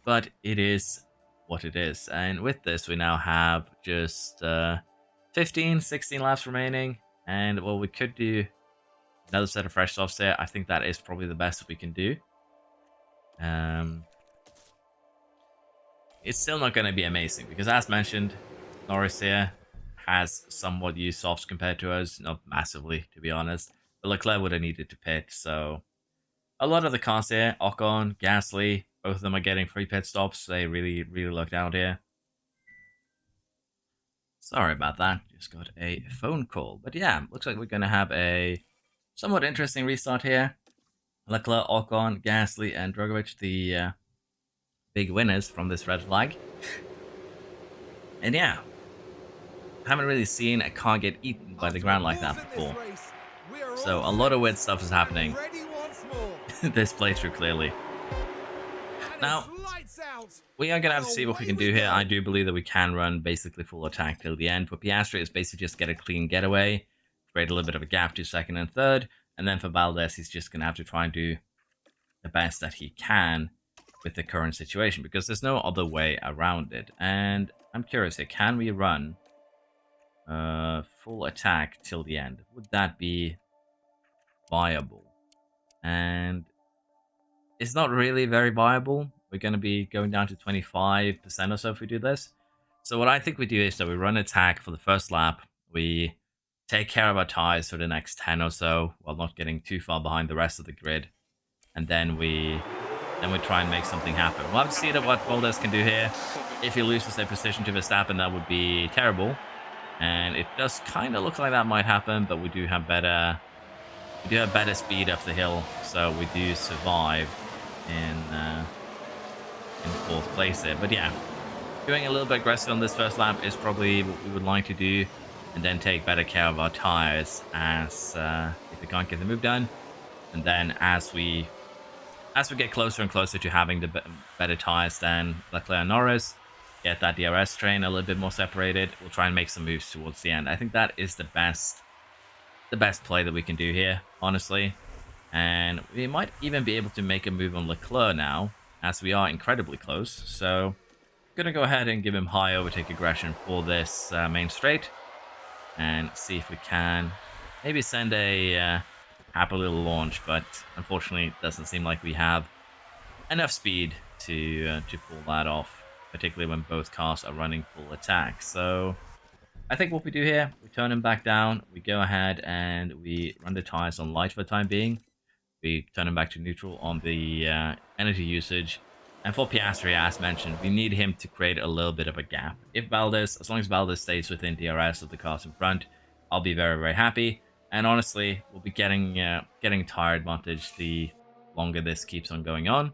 but it is what it is. And with this, we now have just 15, 16 laps remaining, and well, we could do another set of fresh softs there. I think that is probably the best we can do. It's still not going to be amazing because, as mentioned, Norris here has somewhat used softs compared to us, not massively to be honest. But Leclerc would have needed to pit, so a lot of the cars here, Ocon, Gasly, both of them are getting free pit stops. They really, really lucked out here. Sorry about that. Just got a phone call. But yeah, looks like we're going to have a somewhat interesting restart here. Leclerc, Ocon, Gasly, and Drogovic, the big winners from this red flag. And yeah, haven't really seen a car get eaten by the ground like that before. So a lot of weird stuff is happening this playthrough, clearly. Now, we are going to have to see what we can do here. I do believe that we can run basically full attack till the end. For Piastri, it's basically just get a clean getaway, create a little bit of a gap to second and third, and then for Valdez, he's just going to have to try and do the best that he can with the current situation, because there's no other way around it. And I'm curious here, can we run full attack till the end? Would that be viable? And it's not really very viable. We're going to be going down to 25% or so if we do this. So what I think we do is that we run attack for the first lap. We take care of our tires for the next 10 or so while not getting too far behind the rest of the grid. And then we try and make something happen. We'll have to see what Valdez can do here. If he loses a position to Verstappen, that would be terrible. And it does kind of look like that might happen, but we do have better speed up the hill, so we do survive in fourth place there. But yeah, doing a little bit aggressive on this first lap is probably what we would like to do, and then take better care of our tires as if we can't get the move done. And then as we get closer and closer to having the better tires than Leclerc and Norris, get that DRS train a little bit more separated, we'll try and make some moves towards the end. I think that is the best play that we can do here, honestly. And we might even be able to make a move on Leclerc now, as we are incredibly close. So I'm going to go ahead and give him high overtake aggression for this main straight, and see if we can maybe send a happy little launch, but unfortunately it doesn't seem like we have enough speed to pull that off, particularly when both cars are running full attack. So I think what we do here, we turn him back down, we go ahead and we run the tires on light for the time being. We turn him back to neutral on the energy usage. And for Piastri, as mentioned, we need him to create a little bit of a gap. As long as Valdez stays within DRS of the cars in front, I'll be very, very happy. And honestly, we'll be getting tire advantage the longer this keeps on going on.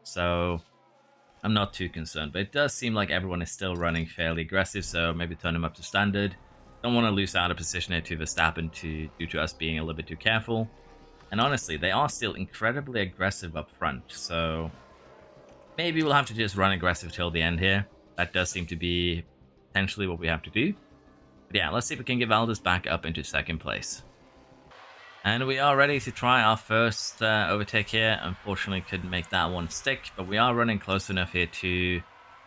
So I'm not too concerned, but it does seem like everyone is still running fairly aggressive, so maybe turn them up to standard. Don't want to lose out a position here to Verstappen due to us being a little bit too careful. And honestly, they are still incredibly aggressive up front, so maybe we'll have to just run aggressive till the end here. That does seem to be potentially what we have to do. But yeah, let's see if we can get Valdez back up into second place. And we are ready to try our first overtake here. Unfortunately, couldn't make that one stick, but we are running close enough here to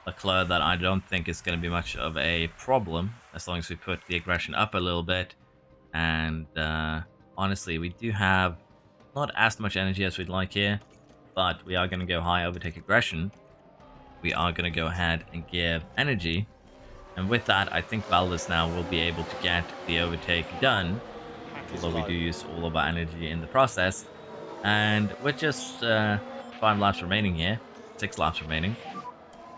Leclerc that I don't think it's going to be much of a problem, as long as we put the aggression up a little bit. And honestly, we do have not as much energy as we'd like here, but we are going to go high overtake aggression. We are going to go ahead and give energy. And with that, I think Valdez now will be able to get the overtake done, although we do use all of our energy in the process. And with just 5 laps remaining here, 6 laps remaining,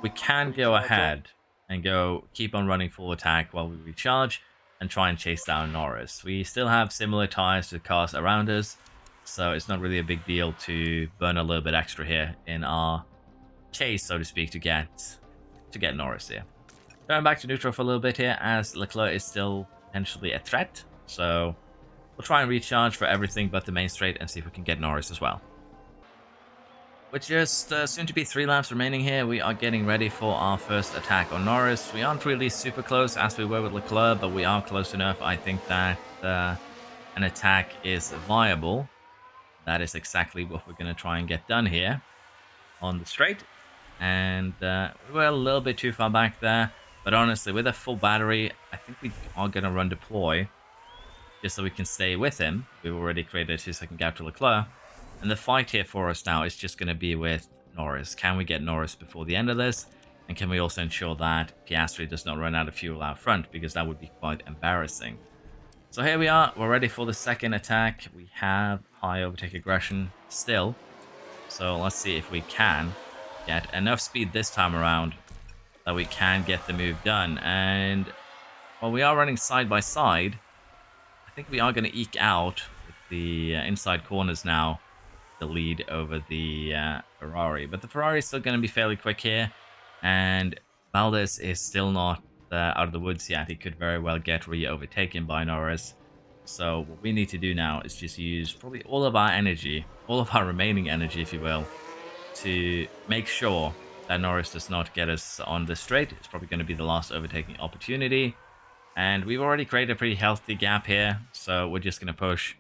we can go ahead and keep on running full attack while we recharge and try and chase down Norris. We still have similar tires to the cars around us, so it's not really a big deal to burn a little bit extra here in our chase, so to speak, to get Norris here. Going back to neutral for a little bit here, as Leclerc is still potentially a threat, so we'll try and recharge for everything but the main straight and see if we can get Norris as well. With just soon to be 3 laps remaining here, we are getting ready for our first attack on Norris. We aren't really super close as we were with Leclerc, but we are close enough. I think that an attack is viable. That is exactly what we're going to try and get done here on the straight. And we were a little bit too far back there, but honestly, with a full battery, I think we are going to run deploy just so we can stay with him. We've already created a 2-second gap to Leclerc. And the fight here for us now is just going to be with Norris. Can we get Norris before the end of this? And can we also ensure that Piastri does not run out of fuel out front, because that would be quite embarrassing. So here we are, we're ready for the second attack. We have high overtake aggression still. So let's see if we can get enough speed this time around that we can get the move done. And while we are running side by side, I think we are going to eke out with the inside corners now the lead over the Ferrari. But the Ferrari is still going to be fairly quick here. And Valdez is still not out of the woods yet. He could very well get re-overtaken by Norris. So what we need to do now is just use probably all of our energy, all of our remaining energy, if you will, to make sure that Norris does not get us on the straight. It's probably going to be the last overtaking opportunity. And we've already created a pretty healthy gap here. So we're just going to push.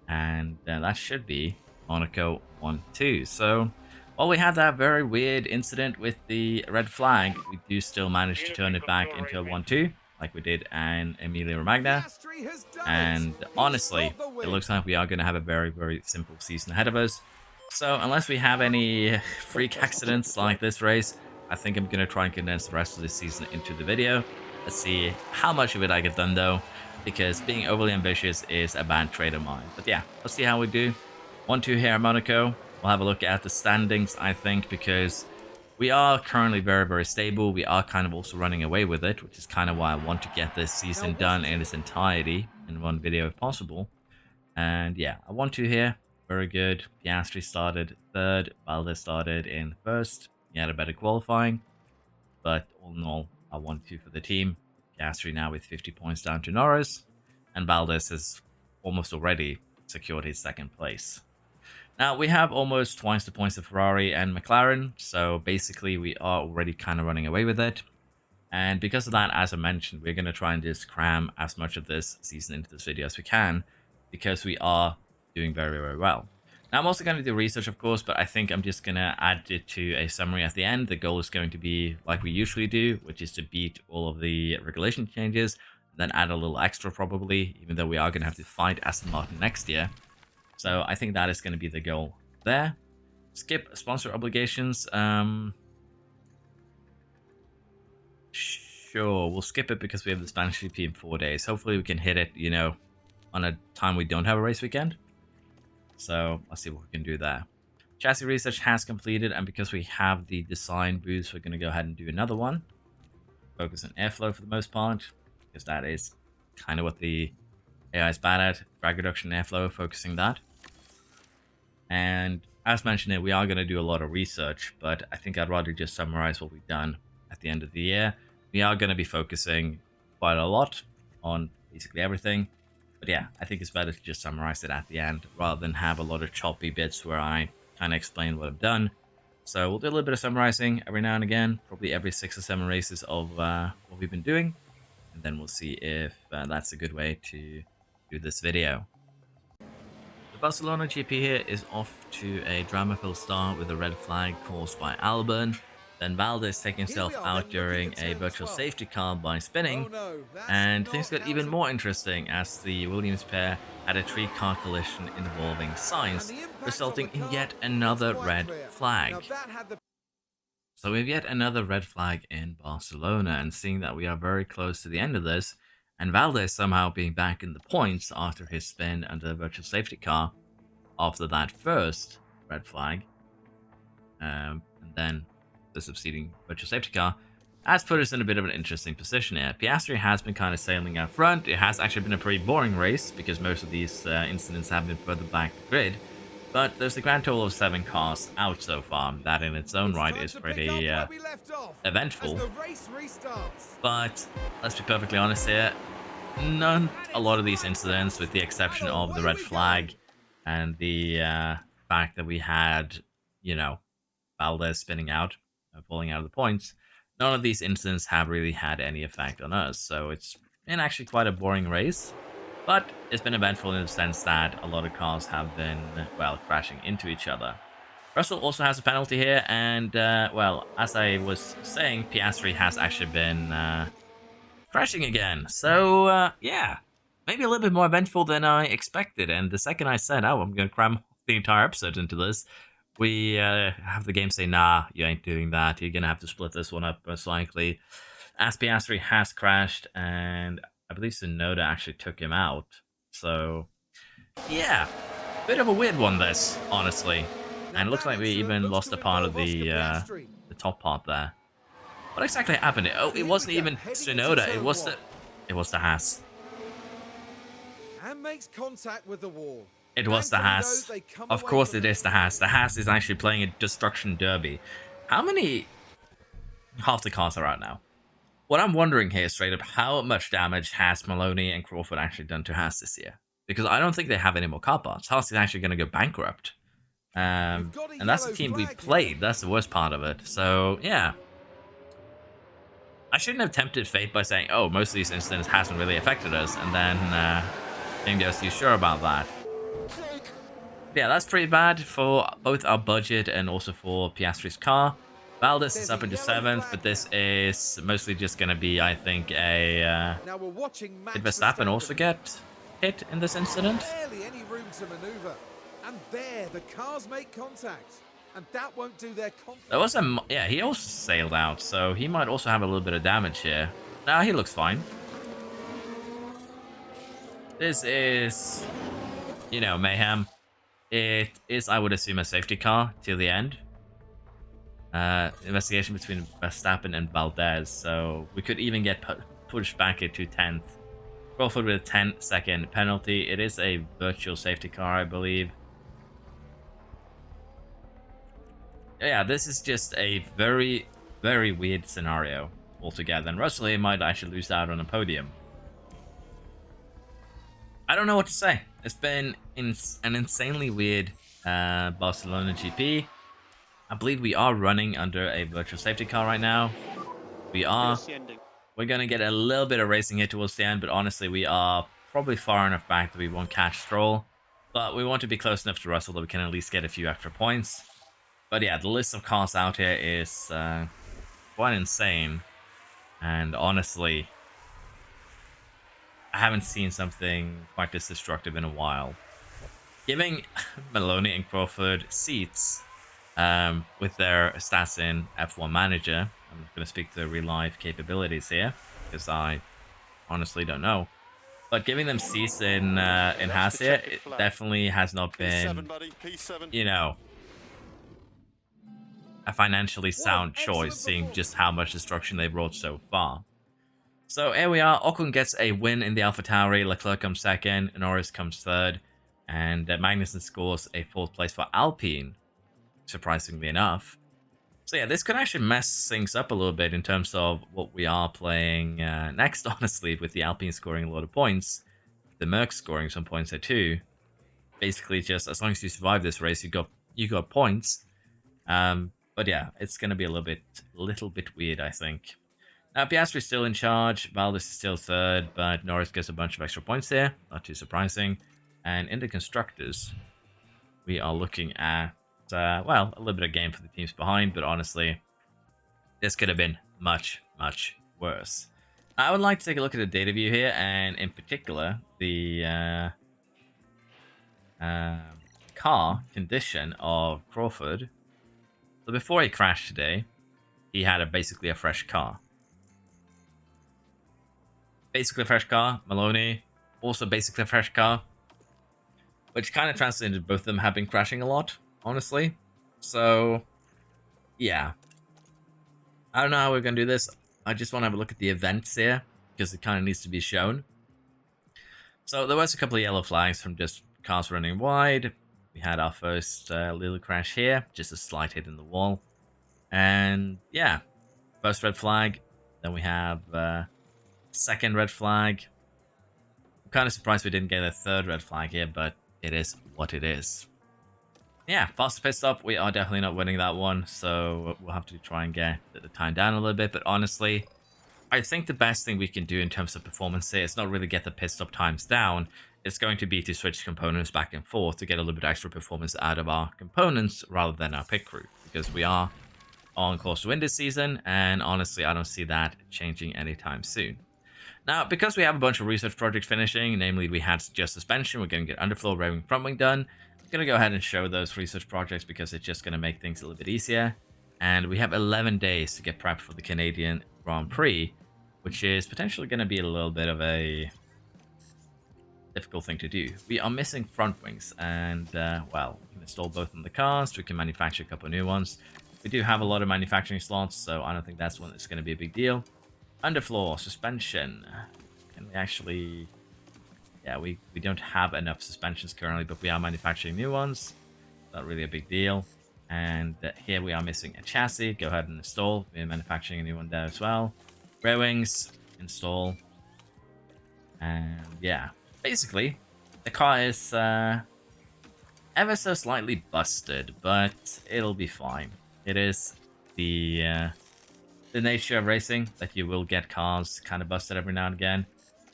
And that should be Monaco 1-2. So while we had that very weird incident with the red flag, we do still manage to turn it back into a 1-2, like we did in Emilia Romagna. And honestly, it looks like we are going to have a very, very simple season ahead of us. So unless we have any freak accidents like this race, I think I'm going to try and condense the rest of this season into the video. Let's see how much of it I get done though, because being overly ambitious is a bad trait of mine. But yeah, let's see how we do. 1-2 here at Monaco. We'll have a look at the standings, I think, because we are currently very, very stable. We are kind of also running away with it, which is kind of why I want to get this season done in its entirety in one video if possible. And yeah, a 1-2 here. Very good. Piastri started third. Valdez started in first. He had a better qualifying. But all in all, a 1-2 for the team. Piastri now with 50 points down to Norris. And Valdez has almost already secured his second place. Now, we have almost twice the points of Ferrari and McLaren, so basically we are already kind of running away with it. And because of that, as I mentioned, we're going to try and just cram as much of this season into this video as we can, because we are doing very, very well. Now, I'm also going to do research, of course, but I think I'm just going to add it to a summary at the end. The goal is going to be like we usually do, which is to beat all of the regulation changes, then add a little extra probably, even though we are going to have to fight Aston Martin next year. So I think that is going to be the goal there. Skip sponsor obligations. Sure, we'll skip it because we have the Spanish GP in 4 days. Hopefully we can hit it, you know, on a time we don't have a race weekend. So let's see what we can do there. Chassis research has completed, and because we have the design boost, we're going to go ahead and do another one. Focus on airflow for the most part, because that is kind of what the AI is bad at. Drag reduction and airflow, focusing that. And as mentioned, we are going to do a lot of research, but I think I'd rather just summarize what we've done at the end of the year. We are going to be focusing quite a lot on basically everything. But yeah, I think it's better to just summarize it at the end rather than have a lot of choppy bits where I kind of explain what I've done. So we'll do a little bit of summarizing every now and again, probably every 6 or 7 races of what we've been doing. And then we'll see if that's a good way to do this video. The Barcelona GP here is off to a drama-filled start with a red flag caused by Albon. Then Valdez taking himself out during a virtual safety car by spinning. And things got even more interesting as the Williams pair had a 3-car collision involving Sainz, resulting in yet another red flag. So we have yet another red flag in Barcelona, and seeing that we are very close to the end of this, and Valdez somehow being back in the points after his spin under the virtual safety car after that first red flag, and then the succeeding virtual safety car, has put us in a bit of an interesting position here. Piastri has been kind of sailing out front. It has actually been a pretty boring race because most of these incidents have been further back the grid. But there's a grand total of 7 cars out so far. That in its own right is pretty eventful. But let's be perfectly honest here. A lot of these incidents, with the exception of the red flag and the fact that we had, you know, Valdez spinning out, falling out of the points, none of these incidents have really had any effect on us. So it's been actually quite a boring race. But it's been eventful in the sense that a lot of cars have been, well, crashing into each other. Russell also has a penalty here, and, well, as I was saying, Piastri has actually been crashing again. So, yeah, maybe a little bit more eventful than I expected. And the second I said, oh, I'm going to cram the entire episode into this, we have the game say, nah, you ain't doing that. You're going to have to split this one up, most likely. As Piastri has crashed, and I believe Tsunoda actually took him out. So, yeah, bit of a weird one, this, honestly. And it looks like we even lost a part of the top part there. What exactly happened? Oh, it wasn't even Tsunoda. It was the Haas. And makes contact with the wall. It was the Haas. Of course it is the Haas. The Haas is actually playing a destruction derby. How many half the cars are out now? What I'm wondering here straight up, how much damage has Maloney and Crawford actually done to Haas this year? Because I don't think they have any more car parts. Haas is actually going to go bankrupt. And that's the team we played. That's the worst part of it. So, yeah. I shouldn't have tempted fate by saying, oh, most of these incidents hasn't really affected us. And then being just too sure about that. Yeah, that's pretty bad for both our budget and also for Piastri's car. Valdez is up into 7th, but this is mostly just going to be, I think, a... did Verstappen also get hit in this incident? Barely any room to maneuver. And there, the cars make contact. And that won't do their confidence. There was a... yeah, he also sailed out, so he might also have a little bit of damage here. Nah, he looks fine. This is, you know, mayhem. It is, I would assume, a safety car till the end. Investigation between Verstappen and Valdez, so we could even get pushed back into 10th. Crawford with a 10-second penalty. It is a virtual safety car, I believe. Yeah, this is just a very, very weird scenario altogether, and Russell here might actually lose out on a podium. I don't know what to say. It's been an insanely weird Barcelona GP. I believe we are running under a virtual safety car right now. We are. We're going to get a little bit of racing here towards the end, but honestly, we are probably far enough back that we won't catch Stroll. But we want to be close enough to Russell that we can at least get a few extra points. But yeah, the list of cars out here is quite insane. And honestly, I haven't seen something quite this destructive in a while. Giving Maloney and Crawford seats with their stats in F1 Manager. I'm going to speak to the real life capabilities here because I honestly don't know. But giving them seats in Haas here, it definitely has not been, you know, a financially sound choice, seeing just how much destruction they've brought so far. So here we are. Ocon gets a win in the Alfa Tauri. Leclerc comes second. Norris comes third. And Magnussen scores a 4th place for Alpine, surprisingly enough. So yeah, this could actually mess things up a little bit in terms of what we are playing next, honestly, with the Alpine scoring a lot of points. The Merc scoring some points there too. Basically, just as long as you survive this race, you got points. But yeah, it's going to be a little bit weird, I think. Now, Piastri's still in charge. Valdez is still 3rd, but Norris gets a bunch of extra points there. Not too surprising. And in the Constructors, we are looking at, well, a little bit of game for the teams behind, but honestly, this could have been much, much worse. I would like to take a look at the data view here, and in particular, the car condition of Crawford. So before he crashed today, he had basically a fresh car. Basically a fresh car. Maloney, also basically a fresh car. Which kind of translates into both of them have been crashing a lot, honestly. So, yeah. I don't know how we're going to do this. I just want to have a look at the events here, because it kind of needs to be shown. So there was a couple of yellow flags from just cars running wide. We had our first little crash here, just a slight hit in the wall. And yeah, first red flag. Then we have second red flag. I'm kind of surprised we didn't get a 3rd red flag here, but it is what it is. Yeah, faster pit stop. We are definitely not winning that one, so we'll have to try and get the time down a little bit. But honestly, I think the best thing we can do in terms of performance here is not really get the pit stop times down. It's going to be to switch components back and forth to get a little bit extra performance out of our components rather than our pit crew, because we are on course to win this season, and honestly, I don't see that changing anytime soon. Now, because we have a bunch of research projects finishing, namely we had just suspension, we're going to get underfloor revving front wing done, going to go ahead and show those research projects because it's just going to make things a little bit easier. And we have 11 days to get prepped for the Canadian Grand Prix, which is potentially going to be a little bit of a difficult thing to do. We are missing front wings, and well, we can install both in the cars. We can manufacture a couple of new ones. We do have a lot of manufacturing slots, so I don't think that's one that's going to be a big deal. Underfloor suspension. Can we actually... Yeah, we don't have enough suspensions currently, but we are manufacturing new ones. Not really a big deal. And here we are missing a chassis. Go ahead and install. We're manufacturing a new one there as well. Rear wings, install. And yeah, basically, the car is ever so slightly busted, but it'll be fine. It is the nature of racing that you will get cars kind of busted every now and again.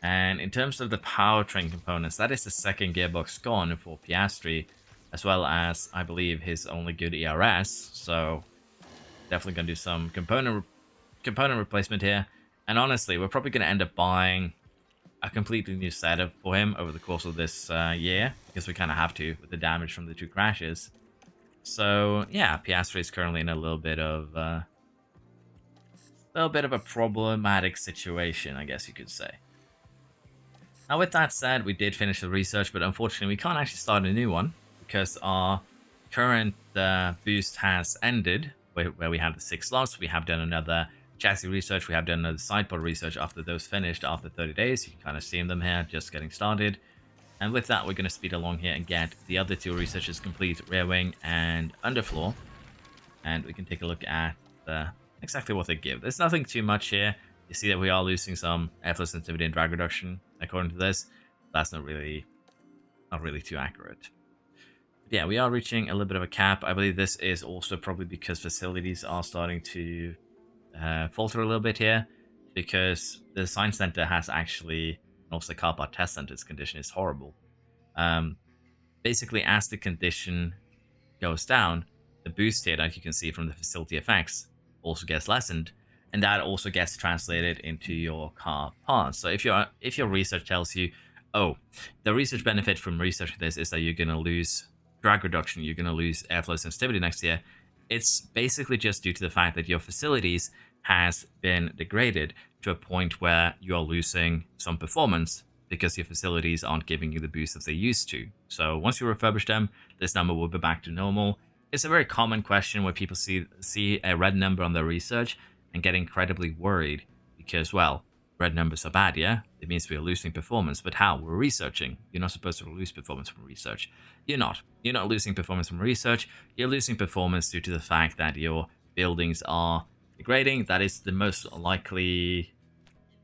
And in terms of the powertrain components, that is the second gearbox gone for Piastri, as well as, I believe, his only good ERS. So definitely going to do some component replacement here. And honestly, we're probably going to end up buying a completely new setup for him over the course of this year, because we kind of have to with the damage from the 2 crashes. So yeah, Piastri is currently in a little bit of a problematic situation, I guess you could say. Now, with that said, we did finish the research, but unfortunately, we can't actually start a new one because our current boost has ended, where we had the 6 slots. We have done another chassis research. We have done another sidepod research after those finished after 30 days. You can kind of see them here, just getting started. And with that, we're going to speed along here and get the other 2 researches complete, rear wing and underfloor. And we can take a look at exactly what they give. There's nothing too much here. You see that we are losing some airflow sensitivity and drag reduction according to this. That's not really too accurate. But yeah, we are reaching a little bit of a cap. I believe this is also probably because facilities are starting to falter a little bit here, because the design center has actually, also the car part test center's condition is horrible. Basically, as the condition goes down, the boost here, that you can see from the facility effects, also gets lessened. And that also gets translated into your car parts. So if your research tells you, oh, the research benefit from researching this is that you're going to lose drag reduction, you're going to lose airflow sensitivity next year, it's basically just due to the fact that your facilities has been degraded to a point where you're losing some performance because your facilities aren't giving you the boost that they used to. So once you refurbish them, this number will be back to normal. It's a very common question where people see a red number on their research and get incredibly worried because, well, red numbers are bad, yeah? It means we are losing performance, but how? We're researching. You're not supposed to lose performance from research. You're not. You're not losing performance from research. You're losing performance due to the fact that your buildings are degrading. That is the most likely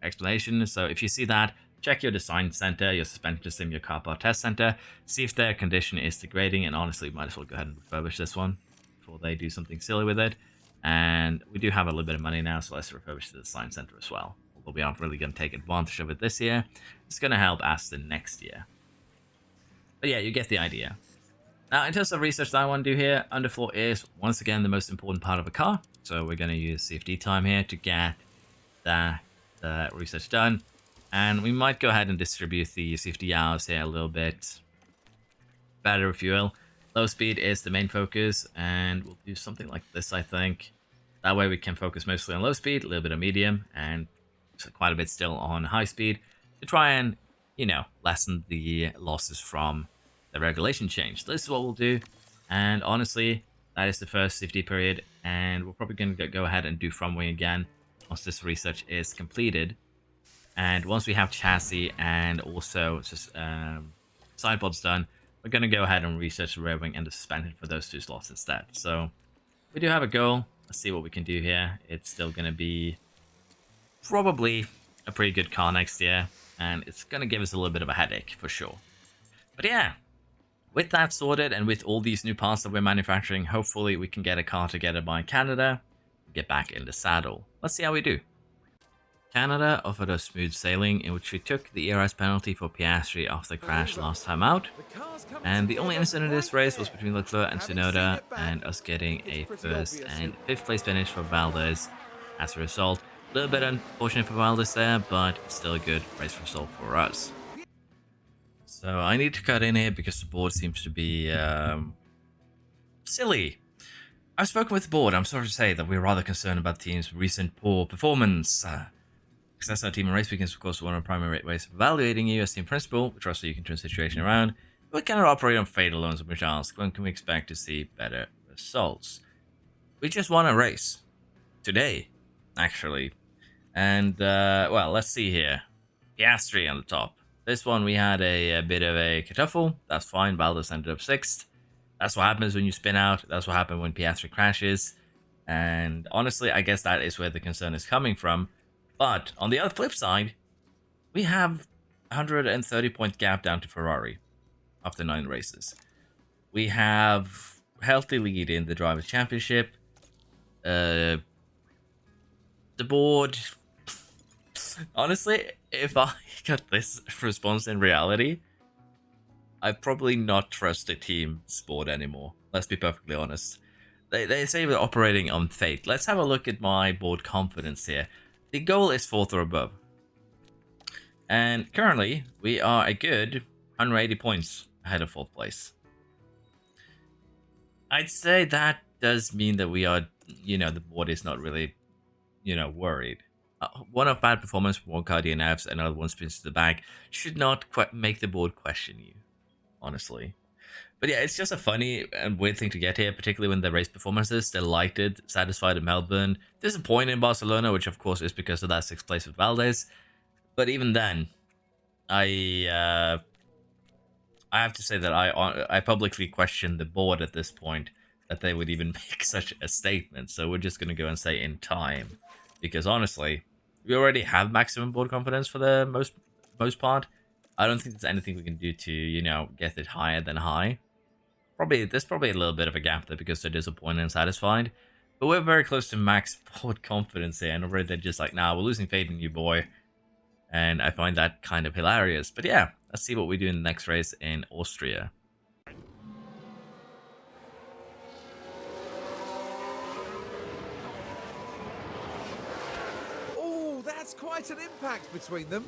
explanation. So if you see that, check your design center, your suspension system, your car part test center, see if their condition is degrading, and honestly, might as well go ahead and refurbish this one before they do something silly with it. And we do have a little bit of money now, so let's refurbish the design center as well. Although we aren't really going to take advantage of it this year, it's going to help Aston next year. But yeah, you get the idea. Now, in terms of research that I want to do here, underfloor is, once again, the most important part of a car. So we're going to use CFD time here to get that research done. And we might go ahead and distribute the CFD hours here a little bit better, if you will. Low speed is the main focus, and we'll do something like this, I think. That way we can focus mostly on low speed, a little bit of medium, and quite a bit still on high speed to try and, you know, lessen the losses from the regulation change. This is what we'll do, and honestly, that is the first CFD period, and we're probably going to go ahead and do front wing again once this research is completed. And once we have chassis and also sidepods done, we're going to go ahead and research the rear wing and the suspension for those 2 slots instead. So we do have a goal. Let's see what we can do here. It's still going to be probably a pretty good car next year, and it's going to give us a little bit of a headache for sure. But yeah, with that sorted and with all these new parts that we're manufacturing, hopefully we can get a car together by Canada and get back in the saddle. Let's see how we do. Canada offered us smooth sailing, in which we took the ERS penalty for Piastri after the crash last time out, and the only incident in this race was between Leclerc and Tsunoda, and us getting a 1st and 5th place finish for Valdez as a result. A little bit unfortunate for Valdez there, but still a good race result for us. So I need to cut in here because the board seems to be silly. I've spoken with the board. I'm sorry to say that we're rather concerned about the team's recent poor performance. Success our team in race weekends, of course, one of the primary ways of evaluating you as team principal. We trust that you can turn the situation around. We cannot operate on fate alone, so we ask, when can we expect to see better results? We just won a race. Today, actually. And, well, let's see here. Piastri on the top. This one we had a bit of a kerfuffle. That's fine. Valdez ended up 6th. That's what happens when you spin out. That's what happens when Piastri crashes. And honestly, I guess that is where the concern is coming from. But on the other flip side, we have 130-point gap down to Ferrari after 9 races. We have healthy lead in the Drivers' Championship. The board... Honestly, if I got this response in reality, I'd probably not trust the team's board anymore. Let's be perfectly honest. They say we're operating on fate. Let's have a look at my board confidence here. The goal is 4th or above. And currently, we are a good 180 points ahead of 4th place. I'd say that does mean that we are, the board is not really, worried. One of bad performance, one car DNFs, another one spins to the back, should not make the board question you, honestly. But yeah, it's just a funny and weird thing to get here, particularly when the race performances, delighted, satisfied in Melbourne, disappointed in Barcelona, which of course is because of that 6th place with Valdez. But even then, I have to say that I publicly question the board at this point that they would even make such a statement. So we're just going to go and say in time. Because honestly, we already have maximum board confidence for the most part. I don't think there's anything we can do to, get it higher than high. There's probably a little bit of a gap there because they're disappointed and satisfied. But we're very close to max board confidence here. And already they're just like, nah, we're losing faith in you, boy. And I find that kind of hilarious. But yeah, let's see what we do in the next race in Austria. Oh, that's quite an impact between them.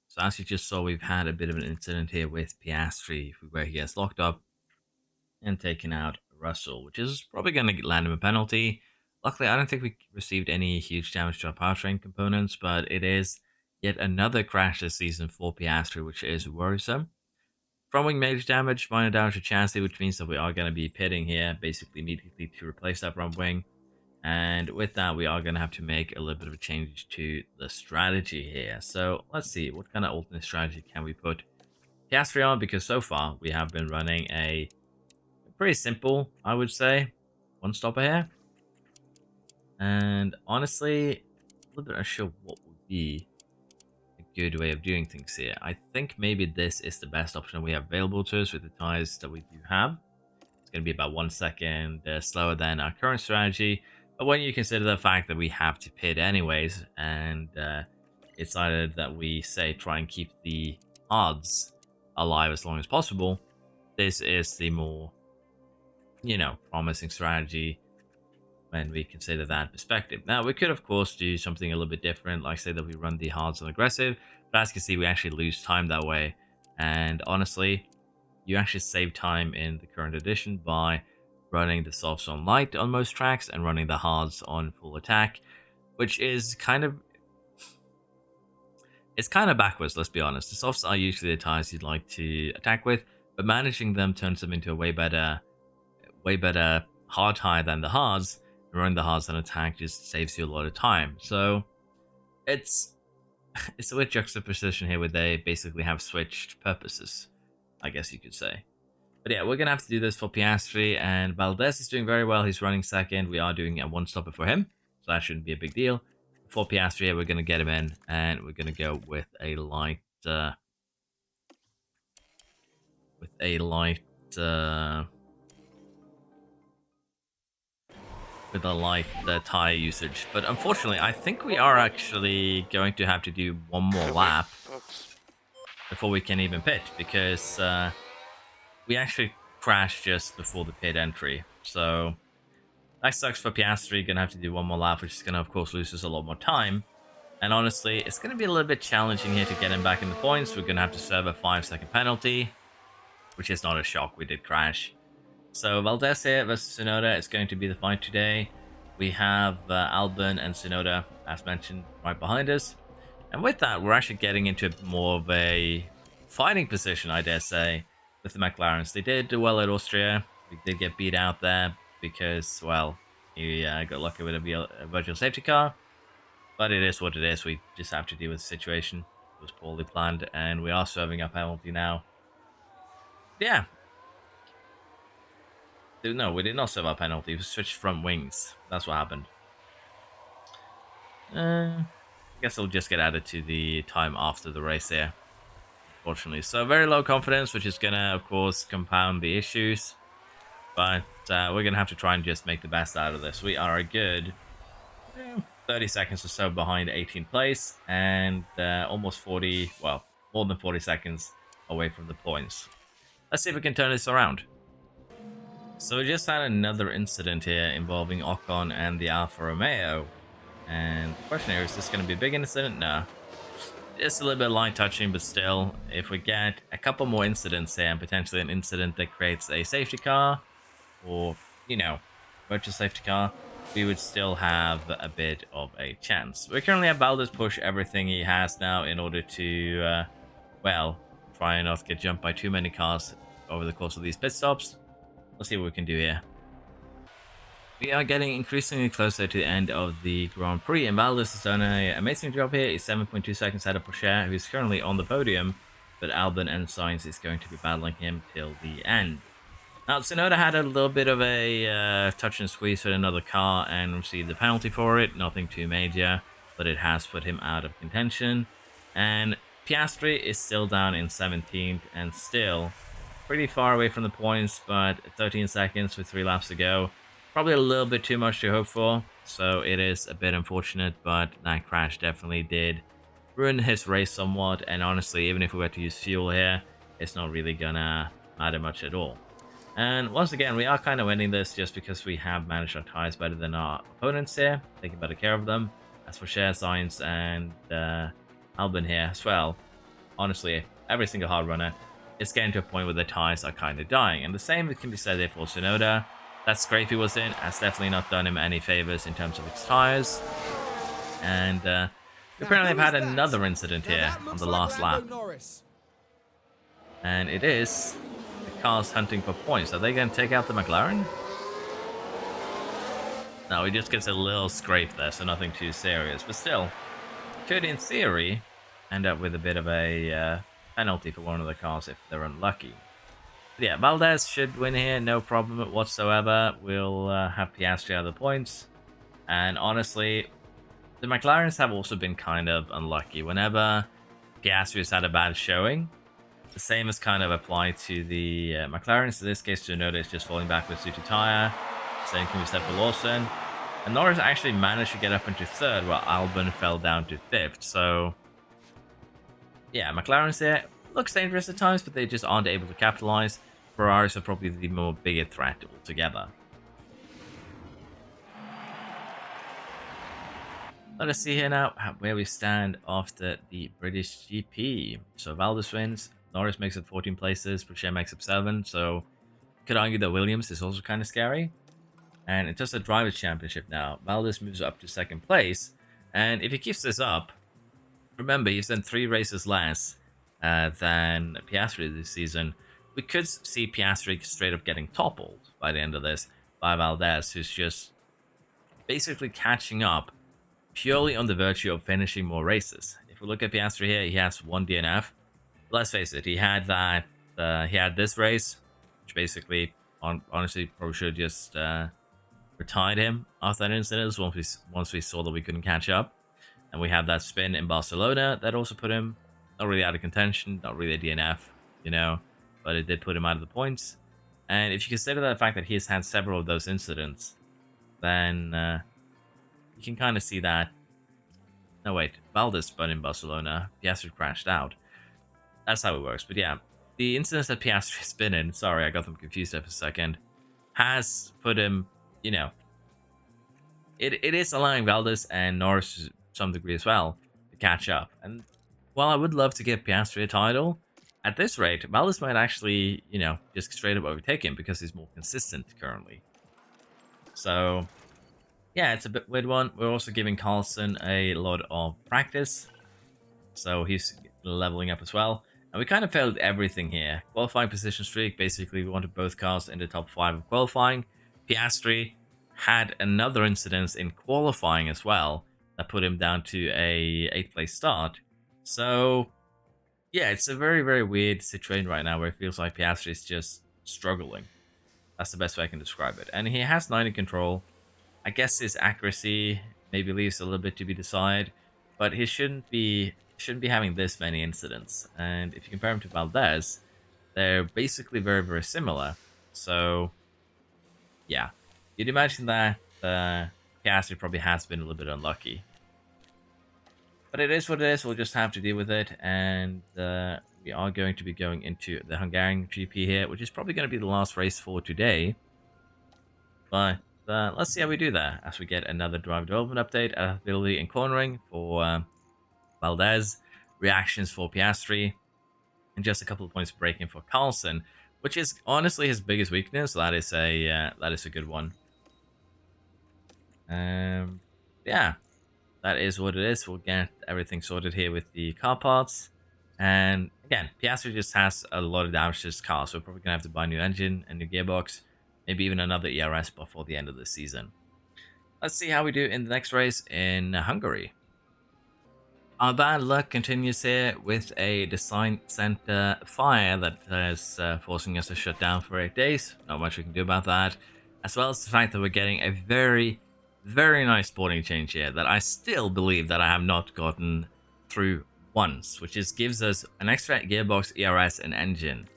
So as you just saw, we've had a bit of an incident here with Piastri, where he gets locked up and taken out Russell, which is probably going to land him a penalty. Luckily, I don't think we received any huge damage to our powertrain components, but it is yet another crash this season for Piastri, which is worrisome. Front wing major damage, minor damage to chassis, which means that we are going to be pitting here, basically immediately to replace that front wing. And with that, we are going to have to make a little bit of a change to the strategy here. So let's see, what kind of alternate strategy can we put Piastri on? Because so far, we have been running a pretty simple, I would say, one stopper here. And honestly, a little bit unsure what would be a good way of doing things here. I think maybe this is the best option we have available to us with the tires that we do have. It's going to be about 1 second slower than our current strategy. But when you consider the fact that we have to pit anyways, and it's decided that we say try and keep the odds alive as long as possible, this is the more, promising strategy when we consider that perspective. Now, we could, of course, do something a little bit different, like say that we run the hards on aggressive, but as you can see, we actually lose time that way. And honestly, you actually save time in the current edition by running the softs on light on most tracks and running the hards on full attack, which is kind of backwards, let's be honest. The softs are usually the tires you'd like to attack with, but managing them turns them into a way better hard tire than the hards, and running the hards on attack just saves you a lot of time. So it's a weird juxtaposition here where they basically have switched purposes, I guess you could say. But yeah, we're going to have to do this for Piastri, and Valdez is doing very well. He's running 2nd. We are doing a 1-stopper for him, so that shouldn't be a big deal. For Piastri, we're going to get him in, and we're going to go with a light tire usage. But unfortunately, I think we are actually going to have to do one more lap before we can even pit, because we actually crashed just before the pit entry. So that sucks for Piastri. Gonna have to do one more lap, which is gonna, of course, lose us a lot more time. And honestly, it's going to be a little bit challenging here to get him back in the points. We're going to have to serve a 5-second penalty, which is not a shock. We did crash. So Valdez here versus Tsunoda is going to be the fight today. We have Albon and Tsunoda, as mentioned, right behind us. And with that, we're actually getting into more of a fighting position, I dare say, with the McLarens. They did do well at Austria. We did get beat out there because, well, he got lucky with a virtual safety car. But it is what it is. We just have to deal with the situation. It was poorly planned, and we are serving a penalty now. Yeah. No, we did not serve our penalty. We switched front wings. That's what happened. I guess it'll just get added to the time after the race here, unfortunately. So very low confidence, which is going to, of course, compound the issues. But we're going to have to try and just make the best out of this. We are a good 30 seconds or so behind 18th place, and almost 40, well, more than 40 seconds away from the points. Let's see if we can turn this around. So we just had another incident here involving Ocon and the Alfa Romeo. And the question here, is this going to be a big incident? No. Just a little bit of line touching, but still, if we get a couple more incidents here, and potentially an incident that creates a safety car, or, you know, virtual safety car, we would still have a bit of a chance. We currently have Valdez push everything he has now in order to, well, try and not get jumped by too many cars over the course of these pit stops. Let's see what we can do here. We are getting increasingly closer to the end of the Grand Prix, and Valdez has done an amazing job here. He's 7.2 seconds ahead of Pocher, who is currently on the podium, but Albon and Sainz is going to be battling him till the end. Now, Tsunoda had a little bit of a touch and squeeze with another car and received the penalty for it. Nothing too major, but it has put him out of contention. And Piastri is still down in 17th and still pretty far away from the points, but 13 seconds with 3 laps to go. Probably a little bit too much to hope for, so it is a bit unfortunate, but that crash definitely did ruin his race somewhat. And honestly, even if we were to use fuel here, it's not really gonna matter much at all. And once again, we are kind of winning this just because we have managed our tires better than our opponents here, taking better care of them. As for Cher, Sainz, and Albon here as well, honestly, every single hard runner is getting to a point where the tires are kind of dying. And the same can be said there for Tsunoda. That scrape he was in has definitely not done him any favors in terms of his tires. And we apparently have had another incident here on the last lap. And it is the cars hunting for points. Are they going to take out the McLaren? No, he just gets a little scrape there, so nothing too serious. But still, could in theory end up with a bit of a penalty for one of the cars if they're unlucky. But yeah, Valdez should win here, no problem whatsoever. We'll have Piastri out of the points. And honestly, the McLarens have also been kind of unlucky. Whenever Piastri has had a bad showing, the same is kind of applied to the McLarens. In this case, Tsunoda is just falling backwards due to tyre. Same can be said for Lawson. And Norris actually managed to get up into 3rd, while Albon fell down to 5th. So, yeah, McLaren's here. Looks dangerous at times, but they just aren't able to capitalize. Ferraris are probably the more bigger threat altogether. Let us see here now where we stand after the British GP. So Valdez wins, Norris makes it 14 places, Pocher makes up 7. So could argue that Williams is also kind of scary. And it's just a Drivers' Championship now. Valdez moves up to 2nd place. And if he keeps this up, remember, he's done 3 races less than Piastri this season. We could see Piastri straight up getting toppled by the end of this by Valdez, who's just basically catching up purely on the virtue of finishing more races. If we look at Piastri here, he has 1 DNF. Let's face it, he had that. He had this race, which basically, honestly, probably should have just retired him after that incident. Once we saw that we couldn't catch up, and we had that spin in Barcelona that also put him not really out of contention, not really a DNF, you know, but it did put him out of the points. And if you consider the fact that he's had several of those incidents, then you can kind of see that. No, wait, Valdez spun in Barcelona, Piastri crashed out. That's how it works. But yeah, the incidents that Piastri's been in, sorry, I got them confused there for a second, has put him, you know, it is allowing Valdez and Norris to some degree as well to catch up. And while I would love to give Piastri a title, at this rate, Valdez might actually, just straight up overtake him because he's more consistent currently. So, yeah, it's a bit weird one. We're also giving Carlson a lot of practice, so he's leveling up as well. And we kind of failed everything here. Qualifying position streak, basically we wanted both cars in the top 5 of qualifying. Piastri had another incident in qualifying as well that put him down to a 8th place start. So, yeah, it's a very, very weird situation right now where it feels like Piastri is just struggling. That's the best way I can describe it. And he has 90 control. I guess his accuracy maybe leaves a little bit to be desired, but he shouldn't be having this many incidents. And if you compare him to Valdez, they're basically very, very similar. So, yeah, you'd imagine that Piastri probably has been a little bit unlucky. But it is what it is. We'll just have to deal with it. And we are going to be going into the Hungarian GP here, which is probably going to be the last race for today. But let's see how we do that as we get another driver development update, ability and cornering for Valdez, reactions for Piastri, and just a couple of points breaking for Carlson, which is honestly his biggest weakness. That is a good one. Yeah, that is what it is. We'll get everything sorted here with the car parts. And again, Piastri just has a lot of damage to his car, so we're probably gonna have to buy a new engine, a new gearbox, maybe even another ERS before the end of the season. Let's see how we do in the next race in Hungary. Our bad luck continues here with a design center fire that is forcing us to shut down for 8 days. Not much we can do about that. As well as the fact that we're getting a very, very nice sporting change here that I still believe that I have not gotten through once, which gives us an extra gearbox, ERS, and engine.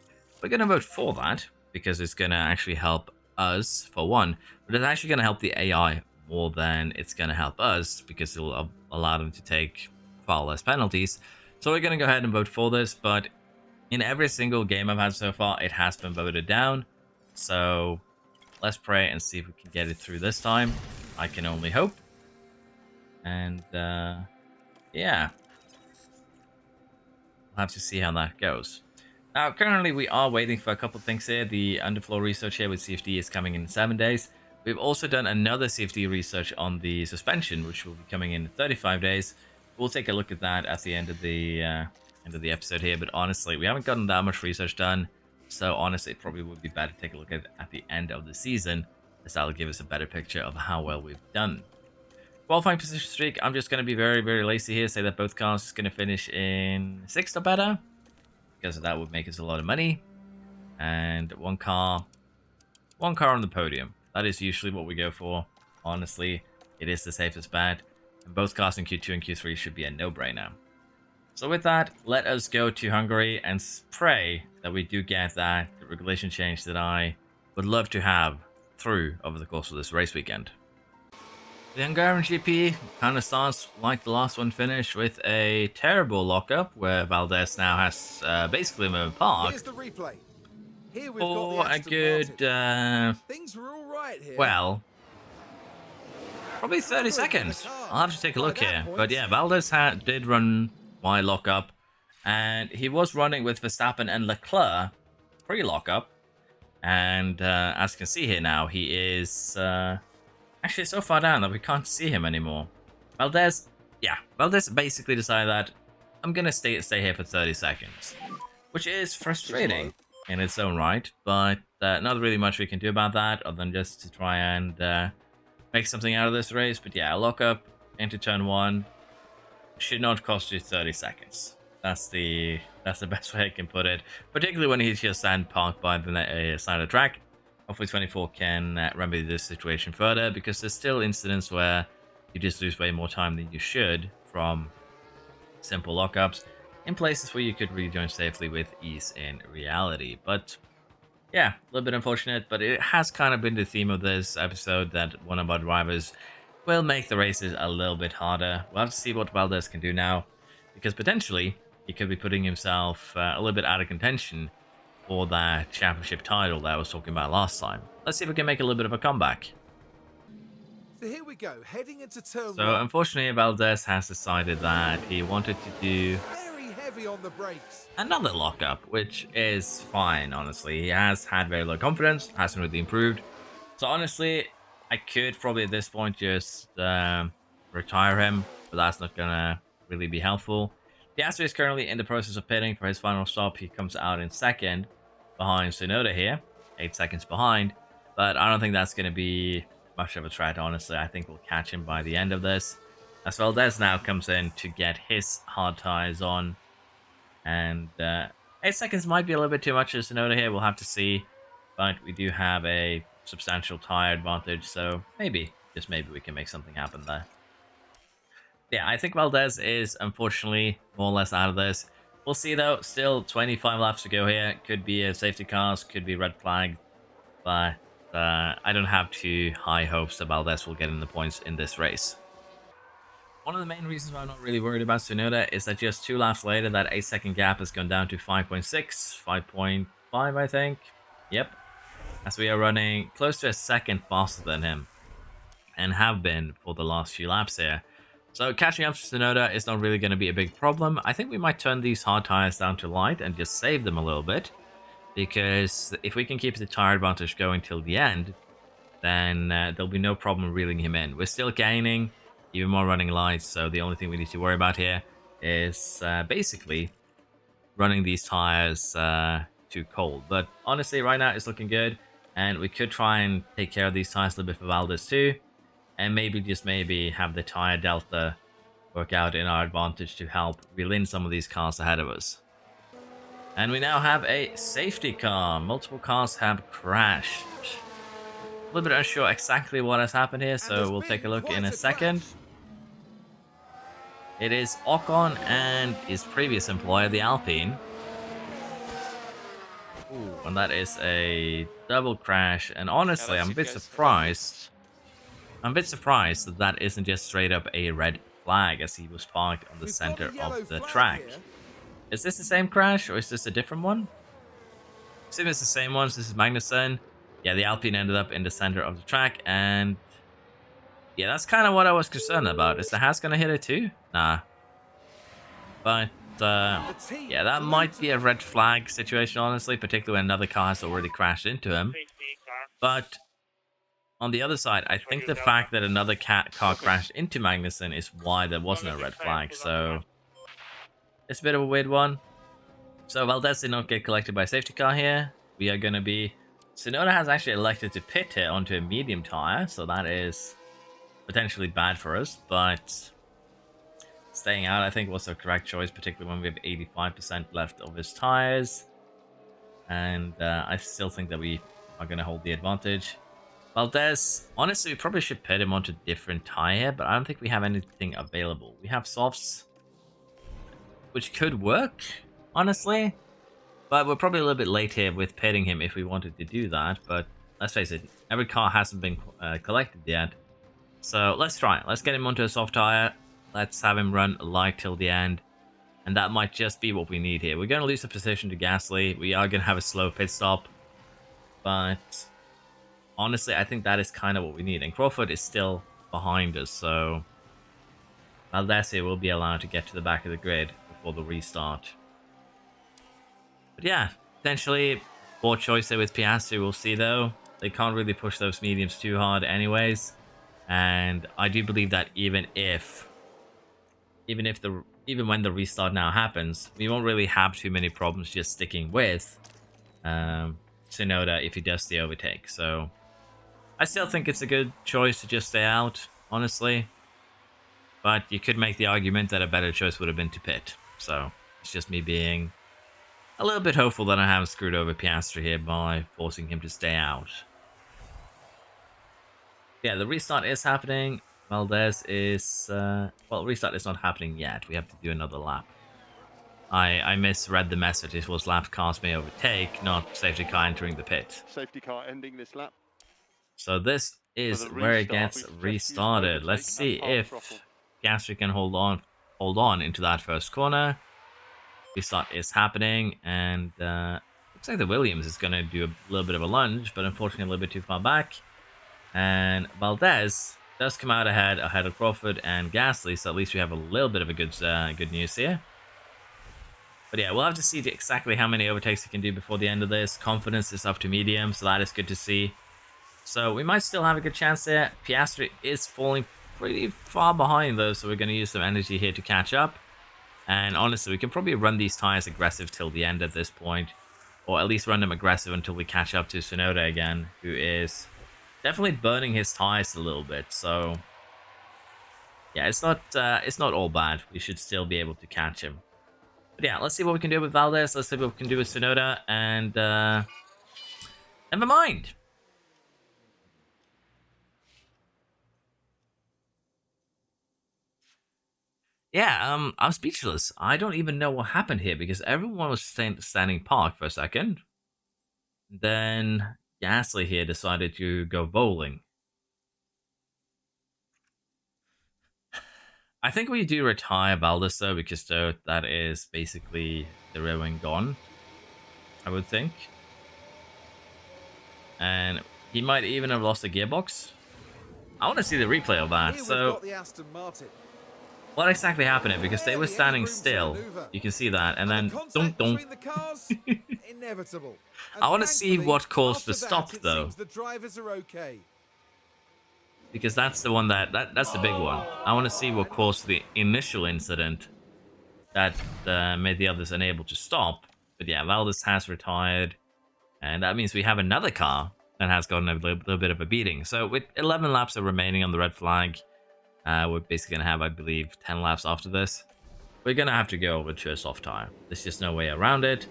We're going to vote for that because it's going to actually help us for one, but it's actually going to help the AI more than it's going to help us because it'll allow them to take far less penalties. So we're going to go ahead and vote for this, but in every single game I've had so far, it has been voted down. So let's pray and see if we can get it through this time. I can only hope. And yeah, we'll have to see how that goes. Now, currently we are waiting for a couple of things here. The underfloor research here with CFD is coming in 7 days. We've also done another CFD research on the suspension, which will be coming in 35 days. We'll take a look at that at the end of the episode here. But honestly, we haven't gotten that much research done. So honestly, it probably would be better to take a look at it at the end of the season, as that'll give us a better picture of how well we've done. Qualifying position streak, I'm just going to be very, very lazy here. Say that both cars are going to finish in 6th or better, because that would make us a lot of money. And one car on the podium. That is usually what we go for. Honestly, it is the safest bet. And both cars in Q2 and Q3 should be a no-brainer. So with that, let us go to Hungary and pray that we do get that regulation change that I would love to have through over the course of this race weekend. The Hungarian GP kind of starts like the last one finished with a terrible lockup where Valdez now has basically moved park. Here's the replay. Here we've For got the a good, things were all right here. well, probably 30 seconds. I'll have to take a look here. But yeah, Valdez did run my lockup, and he was running with Verstappen and Leclerc pre-lockup. And as you can see here now, he is actually so far down that we can't see him anymore. Valdez basically decided that I'm gonna stay here for 30 seconds, which is frustrating in its own right, but not really much we can do about that other than just to try and make something out of this race. But yeah, a lockup into turn 1 should not cost you 30 seconds. That's the best way I can put it, particularly when he's just parked by the side of the track. Hopefully 24 can remedy this situation further, because there's still incidents where you just lose way more time than you should from simple lockups in places where you could rejoin safely with ease in reality. But yeah, a little bit unfortunate, but it has kind of been the theme of this episode that one of our drivers will make the races a little bit harder. We'll have to see what Valdez can do now, because potentially he could be putting himself a little bit out of contention for that championship title that I was talking about last time. Let's see if we can make a little bit of a comeback. So here we go, heading into turn So one. unfortunately, Valdez has decided that he wanted to do Very heavy on the brakes. another lockup, which is fine, honestly. He has had very low confidence, hasn't really improved. So honestly, I could probably at this point just retire him, but that's not gonna really be helpful. Piastri is currently in the process of pitting for his final stop. He comes out in second behind Tsunoda here, 8 seconds behind, but I don't think that's gonna be much of a threat, honestly. I think we'll catch him by the end of this. As Valdez now comes in to get his hard tires on, and 8 seconds might be a little bit too much as Tsunoda here. We'll have to see. But we do have a substantial tire advantage, so maybe, just maybe, we can make something happen there. Yeah, I think Valdez is unfortunately more or less out of this. We'll see though. Still 25 laps to go here. Could be a safety cars, could be red flag. But I don't have too high hopes that Valdez will get in the points in this race. One of the main reasons why I'm not really worried about Tsunoda is that just 2 laps later, that 8-second gap has gone down to 5.6, 5.5, I think. Yep. As we are running close to a second faster than him, and have been for the last few laps here. So catching up to Tsunoda is not really going to be a big problem. I think we might turn these hard tires down to light and just save them a little bit. Because if we can keep the tire advantage going till the end, then there'll be no problem reeling him in. We're still gaining, even more running lights, so the only thing we need to worry about here is basically running these tires too cold. But honestly, right now it's looking good, and we could try and take care of these tires a little bit for Valdez too, and maybe, just maybe, have the tire delta work out in our advantage to help reel in some of these cars ahead of us. And we now have a safety car. Multiple cars have crashed. A little bit unsure exactly what has happened here, so we'll take a look in a second. It is Ocon and his previous employer, the Alpine. Ooh, and that is a double crash. And honestly, I'm a bit surprised. I'm a bit surprised that that isn't just straight up a red flag, as he was parked on the center of the track. Is this the same crash, or is this a different one? I assume it's the same one. So this is Magnussen. Yeah, the Alpine ended up in the center of the track, and yeah, that's kind of what I was concerned about. Is the Haas gonna hit it too? Nah. But yeah, that might be a red flag situation, honestly, particularly when another car has already crashed into him. But on the other side, I think the fact that another car crashed into Magnussen is why there wasn't a red flag. So it's a bit of a weird one. So Valdez did not get collected by a safety car here. We are going to be... Tsunoda has actually elected to pit here onto a medium tire, so that is potentially bad for us, but staying out, I think, was the correct choice, particularly when we have 85% left of his tires. And I still think that we are going to hold the advantage. Valdez, honestly, we probably should pit him onto a different tire, but I don't think we have anything available. We have softs, which could work, honestly. But we're probably a little bit late here with pitting him if we wanted to do that. But let's face it, every car hasn't been collected yet. So let's try it. Let's get him onto a soft tire. Let's have him run light till the end. And that might just be what we need here. We're going to lose the position to Gasly. We are going to have a slow pit stop. But honestly, I think that is kind of what we need. And Crawford is still behind us. So Valdez here will be allowed to get to the back of the grid before the restart. But yeah, potentially poor choice there with Piastri. We'll see though. They can't really push those mediums too hard anyways. And I do believe that even when the restart now happens, we won't really have too many problems just sticking with Tsunoda if he does the overtake. So I still think it's a good choice to just stay out, honestly. But you could make the argument that a better choice would have been to pit. So it's just me being a little bit hopeful that I haven't screwed over Piastri here by forcing him to stay out. Yeah, the restart is happening. Valdez is... well, restart is not happening yet. We have to do another lap. I misread the message. It was lap cars may overtake, not safety car entering the pit. Safety car ending this lap. So this is where it gets restarted. Let's see if Gasly can hold on into that first corner. Restart is happening, and looks like the Williams is going to do a little bit of a lunge, but unfortunately a little bit too far back. And Valdez does come out ahead of Crawford and Gasly, so at least we have a little bit of a good news here. But yeah, we'll have to see exactly how many overtakes he can do before the end of this. Confidence is up to medium, so that is good to see. So we might still have a good chance there. Piastri is falling pretty far behind though, so we're going to use some energy here to catch up. And honestly, we can probably run these tires aggressive till the end at this point, or at least run them aggressive until we catch up to Tsunoda again, who is definitely burning his tires a little bit. So yeah, it's not all bad. We should still be able to catch him. But yeah, let's see what we can do with Valdez. Let's see what we can do with Tsunoda, and never mind. Yeah, I'm speechless. I don't even know what happened here because everyone was standing park for a second. Then Gasly here decided to go bowling. I think we do retire Valdez though, because that is basically the railway gone, I would think. And he might even have lost the gearbox. I want to see the replay of that. Here So we've got the Aston Martin. what exactly happened? Because they Barely were any standing room to still. maneuver. You can see that, and then the dunk contact dunk. between the cars, inevitable. And I want to see thankfully, what caused the after stop that, it though, seems the drivers are okay. because that's the one that's the big one. I want to see what caused the initial incident that made the others unable to stop. But yeah, Valdez has retired, and that means we have another car that has gotten a little bit of a beating. So with 11 laps of remaining on the red flag, we're basically going to have, I believe, 10 laps after this. We're going to have to go over to a soft tire. There's just no way around it.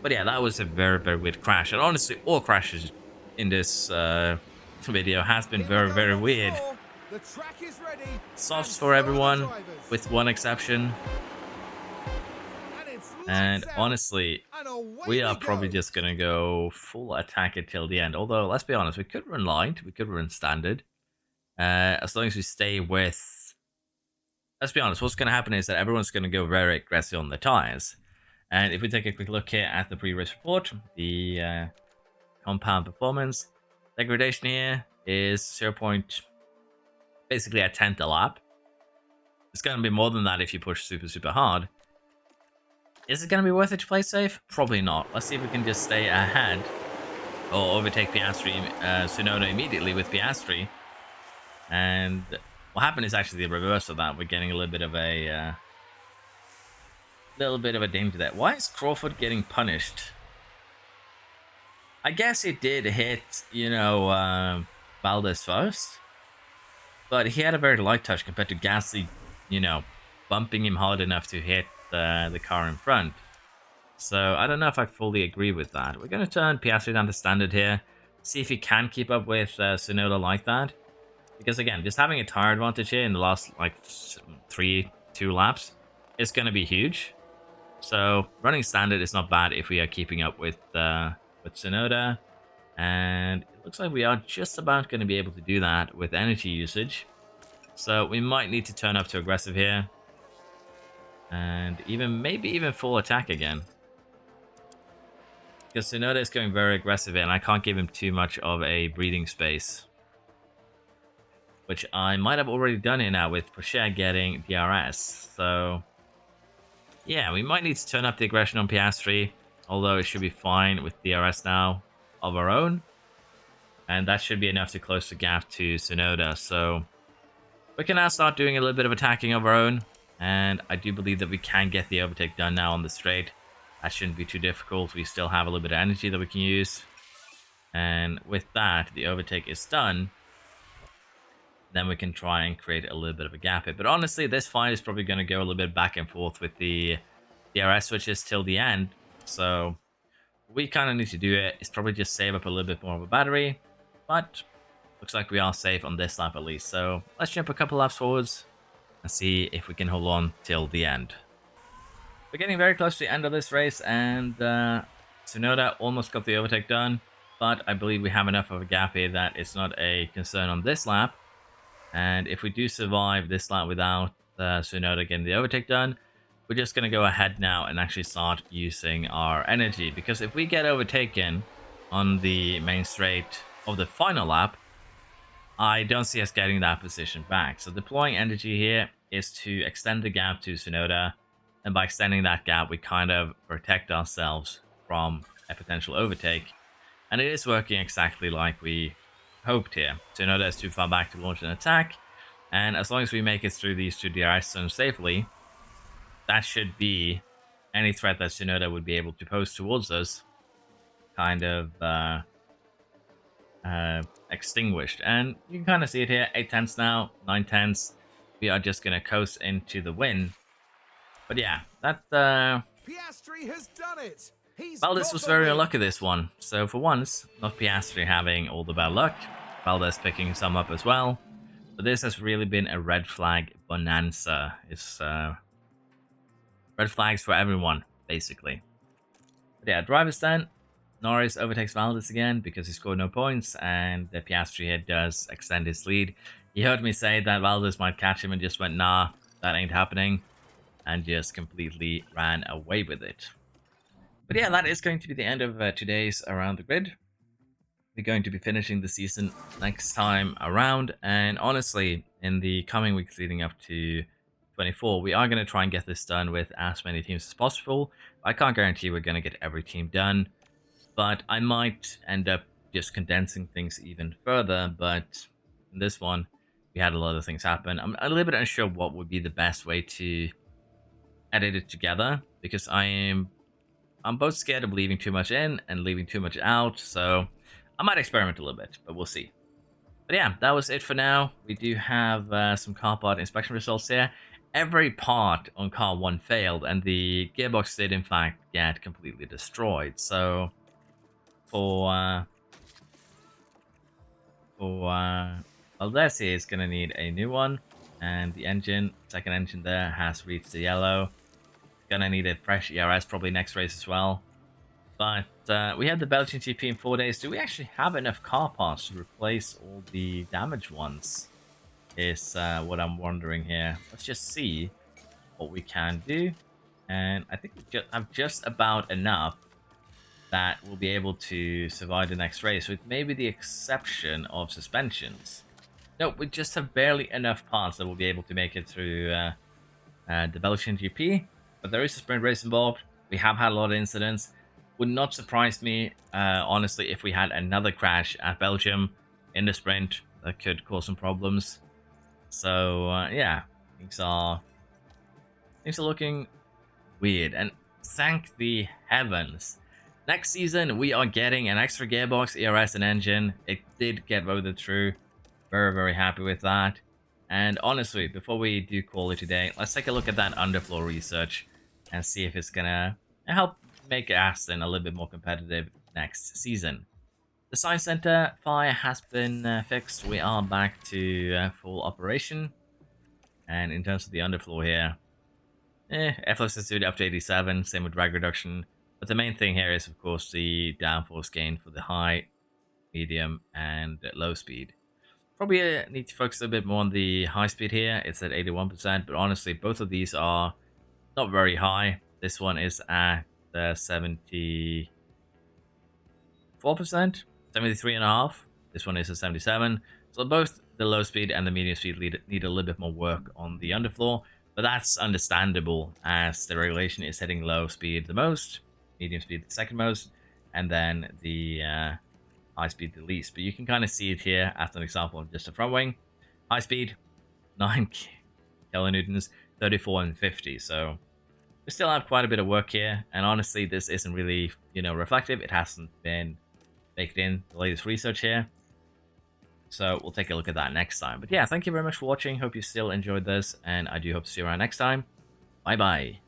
But yeah, that was a very, very weird crash. And honestly, all crashes in this video has been very, very weird. The track is ready. Softs for everyone, with one exception. And honestly, we are probably just going to go full attack it till the end. Although, let's be honest, we could run light. We could run standard. As long as we stay with... Let's be honest, what's going to happen is that everyone's going to go very aggressive on the tires. And if we take a quick look here at the pre-race report, the compound performance degradation here is 0. Basically a tenth a lap. It's going to be more than that if you push super, super hard. Is it going to be worth it to play safe? Probably not. Let's see if we can just stay ahead or overtake Tsunoda immediately with Piastri. And what happened is actually the reverse of that. We're getting a little bit of a danger there. Why is Crawford getting punished? I guess it did hit, Valdez first, but he had a very light touch compared to Gasly, bumping him hard enough to hit the car in front. So I don't know if I fully agree with that. We're going to turn Piastri down to standard here, see if he can keep up with Tsunoda like that. Because again, just having a tire advantage here in the last like 2 laps is going to be huge. So running standard is not bad if we are keeping up with Tsunoda. And it looks like we are just about going to be able to do that with energy usage. So we might need to turn up to aggressive here. And maybe even full attack again. Because Tsunoda is going very aggressive here, and I can't give him too much of a breathing space. Which I might have already done here now with Porsche getting DRS. So yeah, we might need to turn up the aggression on Piastri. Although it should be fine with DRS now of our own. And that should be enough to close the gap to Tsunoda. So we can now start doing a little bit of attacking of our own. And I do believe that we can get the overtake done now on the straight. That shouldn't be too difficult. We still have a little bit of energy that we can use. And with that, the overtake is done. Then we can try and create a little bit of a gap here. But honestly, this fight is probably going to go a little bit back and forth with the DRS switches till the end. So what we kind of need to do is probably just save up a little bit more of a battery. But looks like we are safe on this lap at least. So let's jump a couple laps forwards and see if we can hold on till the end. We're getting very close to the end of this race, and Tsunoda almost got the overtake done, but I believe we have enough of a gap here that it's not a concern on this lap. And if we do survive this lap without Tsunoda getting the overtake done, we're just going to go ahead now and actually start using our energy, because if we get overtaken on the main straight of the final lap, I don't see us getting that position back. So deploying energy here is to extend the gap to Tsunoda, and by extending that gap, we kind of protect ourselves from a potential overtake. And it is working exactly like we hoped here. Tsunoda is too far back to launch an attack, and as long as we make it through these two DRS zones safely, that should be any threat that Tsunoda would be able to pose towards us kind of extinguished. And you can kind of see it here, 8 tenths now, 9 tenths. We are just going to coast into the win. But yeah, that Piastri has done it. He's Valdez got was the very win. unlucky this one. So for once, not Piastri having all the bad luck, Valdez picking some up as well. But this has really been a red flag bonanza. It's red flags for everyone, basically. But yeah, driver's stand. Norris overtakes Valdez again because he scored no points, and the Piastri here does extend his lead. He heard me say that Valdez might catch him and just went, nah, that ain't happening, and just completely ran away with it. But yeah, that is going to be the end of today's Around the Grid. We're going to be finishing the season next time around, and honestly, in the coming weeks leading up to 24, we are going to try and get this done with as many teams as possible. I can't guarantee we're going to get every team done, but I might end up just condensing things even further. But in this one, we had a lot of things happen. I'm a little bit unsure what would be the best way to edit it together, because I'm both scared of leaving too much in and leaving too much out, so I might experiment a little bit, but we'll see. But yeah, that was it for now. We do have some car part inspection results here. Every part on car 1 failed, and the gearbox did in fact get completely destroyed. So for Valdesi is going to need a new one, and the engine, second engine there, has reached the yellow. Gonna need a fresh ERS probably next race as well. But we have the Belgian GP in 4 days. Do we actually have enough car parts to replace all the damaged ones? Is what I'm wondering here. Let's just see what we can do. And I think we have just about enough that we'll be able to survive the next race, with maybe the exception of suspensions. No, we just have barely enough parts that we'll be able to make it through the Belgian GP. But there is a sprint race involved. We have had a lot of incidents. Would not surprise me, honestly, if we had another crash at Belgium in the sprint that could cause some problems. So yeah, things are looking weird. And thank the heavens, next season we are getting an extra gearbox, ERS, and engine. It did get voted through. Very, very happy with that. And honestly, before we do call it today, let's take a look at that underfloor research and see if it's gonna help make Aston a little bit more competitive next season. The Science Center fire has been fixed. We are back to full operation. And in terms of the underfloor here, airflow sensitivity up to 87, same with drag reduction. But the main thing here is, of course, the downforce gain for the high, medium, and low speed. Probably need to focus a bit more on the high speed here. It's at 81%, but honestly, both of these are not very high. This one is at 74%, 73.5%. This one is at 77%. So both the low speed and the medium speed need a little bit more work on the underfloor, but that's understandable as the regulation is setting low speed the most, medium speed the second most, and then the high speed the least. But you can kind of see it here as an example of just a front wing. High speed, 9 kilonewtons, 34 and 50. So we still have quite a bit of work here. And honestly, this isn't really, reflective. It hasn't been baked in the latest research here. So we'll take a look at that next time. But yeah, thank you very much for watching. Hope you still enjoyed this, and I do hope to see you around next time. Bye bye.